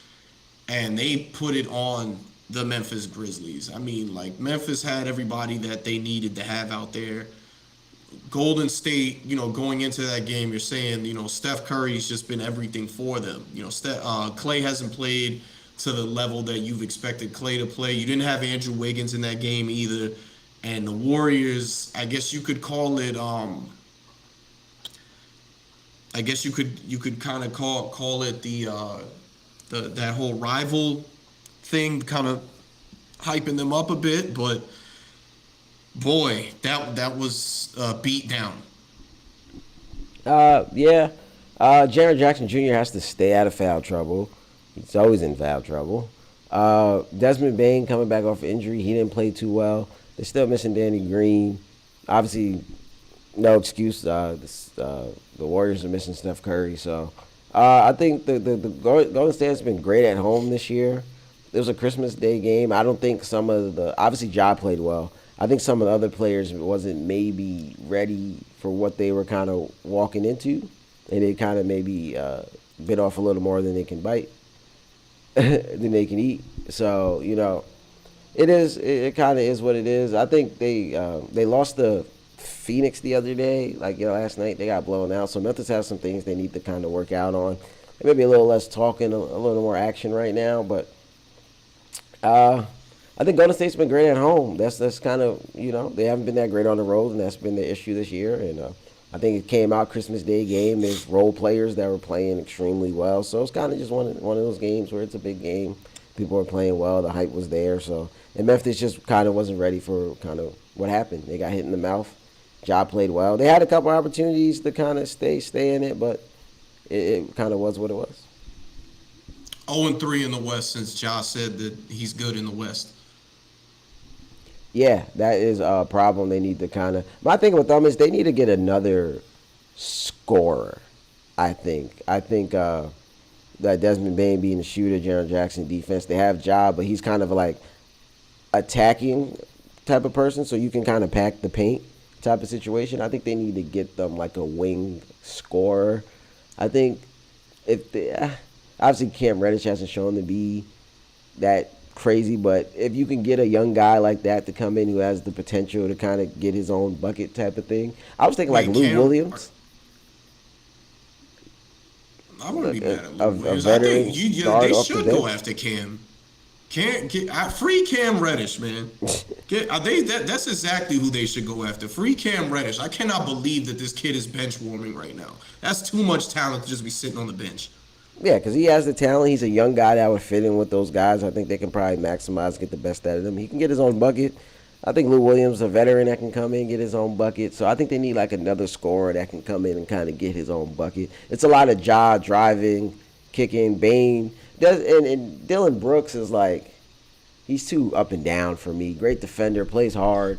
And they put it on the Memphis Grizzlies. I mean, like, Memphis had everybody that they needed to have out there. Golden State, going into that game, you're saying, Steph Curry's just been everything for them. Clay hasn't played to the level that you've expected Clay to play. You didn't have Andrew Wiggins in that game either. And the Warriors, I guess you could call it, I guess you could kind of call it the that whole rival thing, kind of hyping them up a bit, but boy, that was beat down. Yeah. Jaron Jackson Jr. has to stay out of foul trouble. He's always in foul trouble. Desmond Bain coming back off injury. He didn't play too well. They're still missing Danny Green. Obviously, no excuse. The Warriors are missing Steph Curry. So I think the Golden State has been great at home this year. It was a Christmas Day game. I don't think some of the obviously Ja played well. I think some of the other players wasn't maybe ready for what they were kind of walking into, and they kind of maybe bit off a little more than they can bite, than they can eat. So it kind of is what it is. I think they lost to Phoenix the other day, like last night they got blown out. So Memphis has some things they need to kind of work out on. Maybe a little less talking, a little more action right now, but. I think Golden State's been great at home. That's kind of they haven't been that great on the road, and that's been the issue this year. And I think it came out Christmas Day game. There's role players that were playing extremely well, so it's kind of just one of those games where it's a big game. People were playing well. The hype was there. So and Memphis just kind of wasn't ready for kind of what happened. They got hit in the mouth. Ja played well. They had a couple opportunities to kind of stay in it, but it kind of was what it was. 0-3 in the West since Ja said that he's good in the West. Yeah, that is a problem. They need to kind of. My thing with them is they need to get another scorer. I think that Desmond Bain being the shooter, Jaron Jackson defense. They have Ja, but he's kind of like attacking type of person, so you can kind of pack the paint type of situation. I think they need to get them like a wing scorer. I think if they obviously Cam Reddish hasn't shown to be that crazy, but if you can get a young guy like that to come in who has the potential to kind of get his own bucket type of thing, I was thinking like Wait, Lou Williams, I wouldn't be mad at a Lou Williams. I veteran think guard they off the should go bench. after Cam. Free Cam Reddish, man. That's exactly who they should go after. Free Cam Reddish. I cannot believe that this kid is bench warming right now. That's too much talent to just be sitting on the bench. Yeah, because he has the talent. He's a young guy that would fit in with those guys. I think they can probably maximize, get the best out of them. He can get his own bucket. I think Lou Williams, a veteran that can come in and get his own bucket. So I think they need like another scorer that can come in and kind of get his own bucket. It's a lot of driving, kicking, Bane. And Dylan Brooks is like he's too up and down for me. Great defender, plays hard.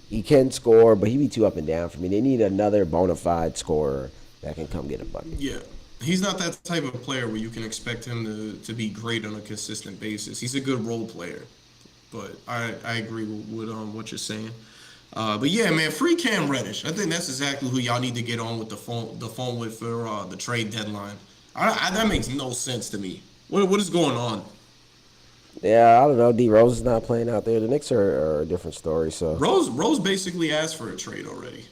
He can score, but he be too up and down for me. They need another bona fide scorer that can come get a bucket. Yeah. He's not that type of player where you can expect him to be great on a consistent basis. He's a good role player. But I agree with what you're saying. But yeah, man, free Cam Reddish. I think that's exactly who y'all need to get on with the phone with for the trade deadline. That makes no sense to me. What is going on? Yeah, I don't know. D Rose is not playing out there. The Knicks are a different story. So Rose basically asked for a trade already.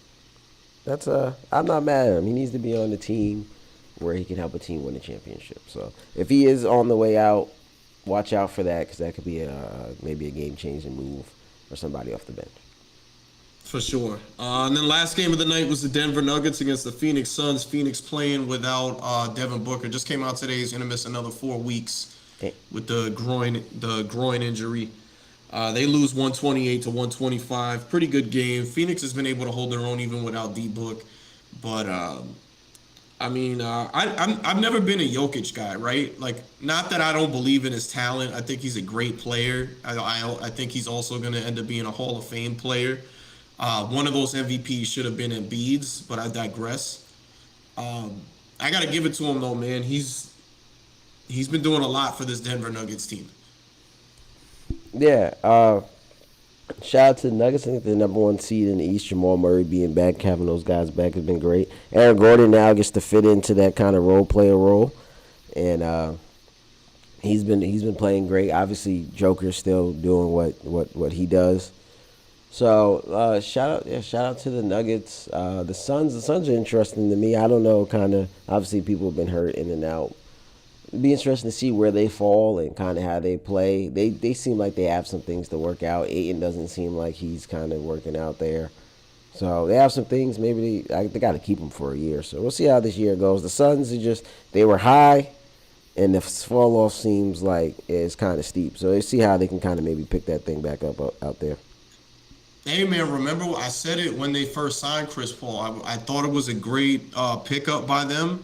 that's I'm not mad at him. He needs to be on the team where he can help a team win a championship. So if he is on the way out, watch out for that because that could be maybe a game changing move for somebody off the bench. For sure. And then last game of the night was the Denver Nuggets against the Phoenix Suns. Phoenix playing without Devin Booker. Just came out today. He's going to miss another 4 weeks with the groin injury. They lose 128 to 125. Pretty good game. Phoenix has been able to hold their own even without D Book. But I've never been a Jokic guy, right? Like, not that I don't believe in his talent. I think he's a great player. I think he's also going to end up being a Hall of Fame player. One of those MVPs should have been Embiid's, but I digress. I got to give it to him though, man. He's been doing a lot for this Denver Nuggets team. Yeah. Shout out to the Nuggets. I think they're number one seed in the East. Jamal Murray being back, having those guys back has been great. Aaron Gordon now gets to fit into that kind of role player role, and he's been playing great. Obviously, Joker's still doing what he does. So shout out to the Nuggets. The Suns are interesting to me. I don't know, kind of obviously people have been hurt in and out. It'd be interesting to see where they fall and kind of how they play. They seem like they have some things to work out. Ayton doesn't seem like he's kind of working out there. So they have some things. Maybe they got to keep him for a year. So we'll see how this year goes. The Suns they were high, and the fall off seems like it's kind of steep. So they see how they can kind of maybe pick that thing back up out there. Hey man, remember I said it when they first signed Chris Paul. I thought it was a great pickup by them,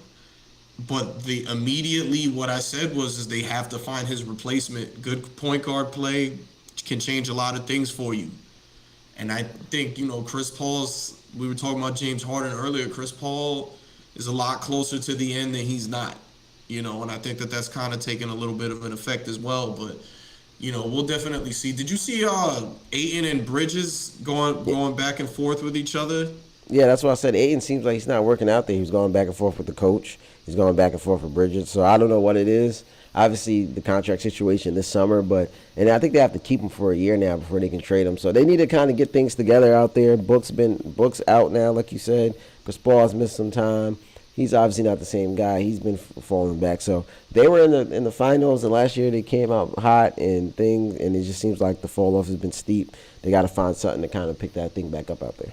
but immediately what I said is they have to find his replacement. Good point guard play can change a lot of things for you, and I think Chris Paul's. We were talking about James Harden earlier. Chris Paul is a lot closer to the end than he's not, and I think that's kind of taken a little bit of an effect as well, but. We'll definitely see. Did you see Ayton and Bridges going back and forth with each other? Yeah, that's what I said. Ayton seems like he's not working out there. He's going back and forth with the coach. He's going back and forth with Bridges. So I don't know what it is. Obviously, the contract situation this summer, and I think they have to keep him for a year now before they can trade him. So they need to kind of get things together out there. Book's out now, like you said. Chris Paul has missed some time. He's obviously not the same guy. He's been falling back. So they were in the finals, and last year they came out hot and it just seems like the fall off has been steep. They got to find something to kind of pick that thing back up out there.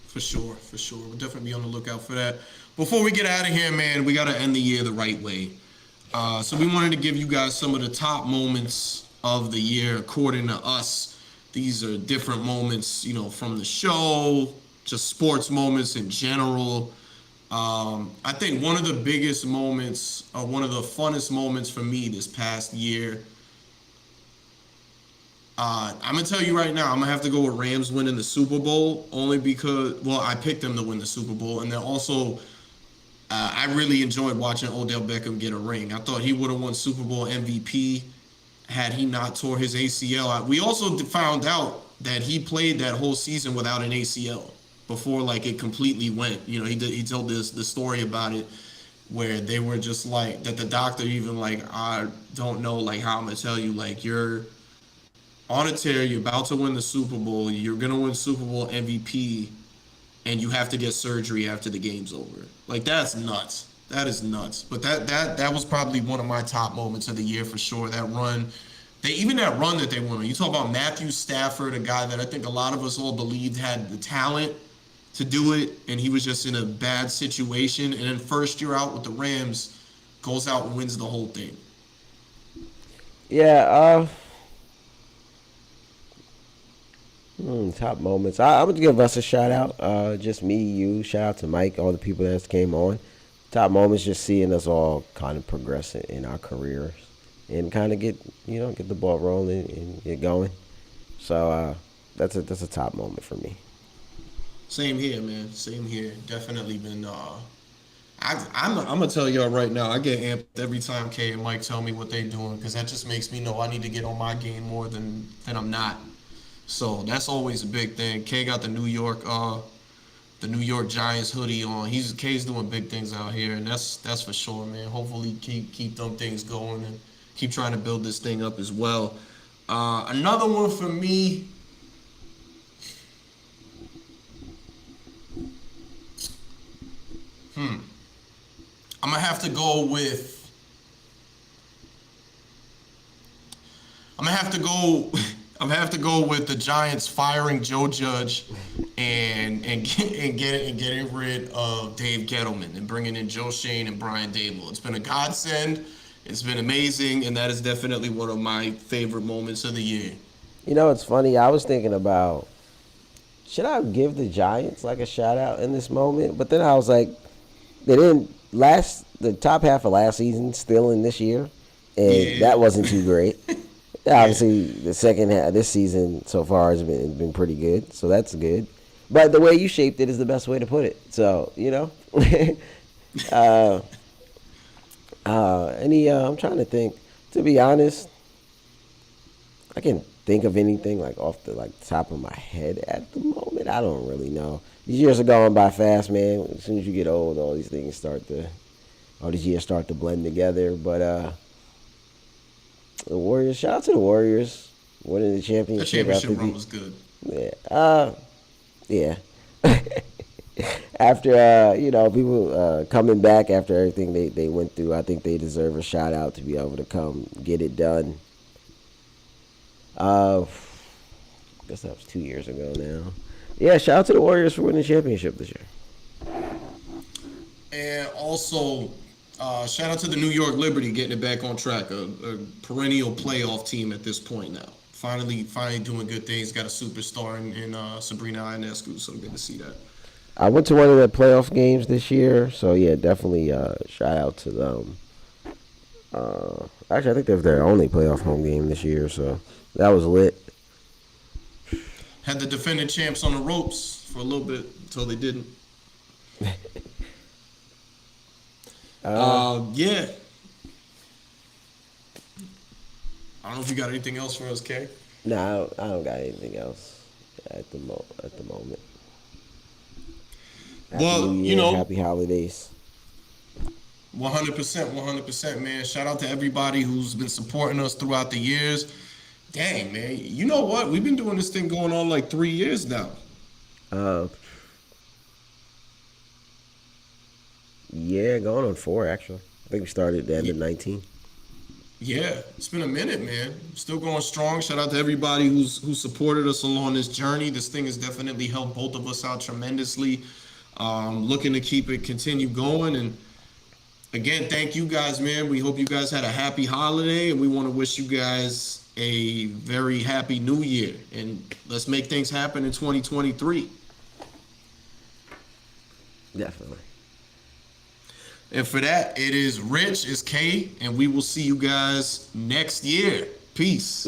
For sure. We'll definitely be on the lookout for that. Before we get out of here, man, we got to end the year the right way. So we wanted to give you guys some of the top moments of the year according to us. These are different moments, from the show, just sports moments in general. I think one of the biggest moments, one of the funnest moments for me this past year, I'm going to tell you right now, I'm going to have to go with Rams winning the Super Bowl only because, I picked them to win the Super Bowl. And then also, I really enjoyed watching Odell Beckham get a ring. I thought he would have won Super Bowl MVP had he not tore his ACL. We also found out that he played that whole season without an ACL. Before it completely went, he told the story about it where they were just like that. The doctor even I don't know how I'm gonna tell you you're on a tear, you're about to win the Super Bowl, you're gonna win Super Bowl MVP, and you have to get surgery after the game's over. That's nuts. That is nuts. But that was probably one of my top moments of the year for sure. That run. That run that they went on. You talk about Matthew Stafford, a guy that I think a lot of us all believed had the talent to do it, and he was just in a bad situation. And then first year out with the Rams, goes out and wins the whole thing. Yeah. Top moments. I'm gonna give us a shout out. Just me, you. Shout out to Mike, all the people that came on. Top moments, just seeing us all kind of progressing in our careers and kind of get the ball rolling and get going. So that's a top moment for me. Same here, man. Same here. Definitely been. I'm gonna tell y'all right now. I get amped every time Kay and Mike tell me what they doing because that just makes me know I need to get on my game more than I'm not. So that's always a big thing. Kay got the New York Giants hoodie on. K's doing big things out here, and that's for sure, man. Hopefully keep them things going and keep trying to build this thing up as well. Another one for me. I'm gonna have to go with. I'm gonna have to go. I'm gonna have to go with the Giants firing Joe Judge, and getting rid of Dave Gettleman and bringing in Joe Shane and Brian Dable. It's been a godsend. It's been amazing, and that is definitely one of my favorite moments of the year. It's funny. I was thinking about should I give the Giants like a shout out in this moment, but then I was like, they didn't the top half of last season still in this year, and Yeah, that wasn't too great. yeah. Obviously, the second half of this season so far has been pretty good, so that's good. But the way you shaped it is the best way to put it. So uh, I'm trying to think. To be honest, I can think of anything like off the top of my head at the moment. I don't really know. These years are going by fast, man. As soon as you get old, all these years start to blend together. But the Warriors, shout out to the Warriors winning the The championship championship after run was good. yeah, yeah. After people coming back after everything they went through, I think they deserve a shout out to be able to come get it done. I guess that was 2 years ago now. Yeah, shout out to the Warriors for winning the championship this year. And also, shout out to the New York Liberty getting it back on track. A perennial playoff team at this point now. Finally doing good things. Got a superstar in Sabrina Ionescu, so good to see that. I went to one of the playoff games this year, so yeah, definitely shout out to them. Actually, I think that was their only playoff home game this year, so that was lit. Had the defending champs on the ropes for a little bit until they didn't. Yeah. I don't know if you got anything else for us, Kay. No, I don't got anything else at the moment. Happy New Well, Year, happy holidays. 100%, 100%, man. Shout out to everybody who's been supporting us throughout the years. Dang, man. You know what? We've been doing this thing going on like 3 years now. Uh, yeah, going on 4 actually. I think we started at the end of 19. Yeah, it's been a minute, man. Still going strong. Shout out to everybody who supported us along this journey. This thing has definitely helped both of us out tremendously. Looking to keep it continue going. And again, thank you guys, man. We hope you guys had a happy holiday, and we want to wish you guys a very happy new year. And let's make things happen in 2023. Definitely. And for that, it is Rich, it's K, and we will see you guys next year. Peace.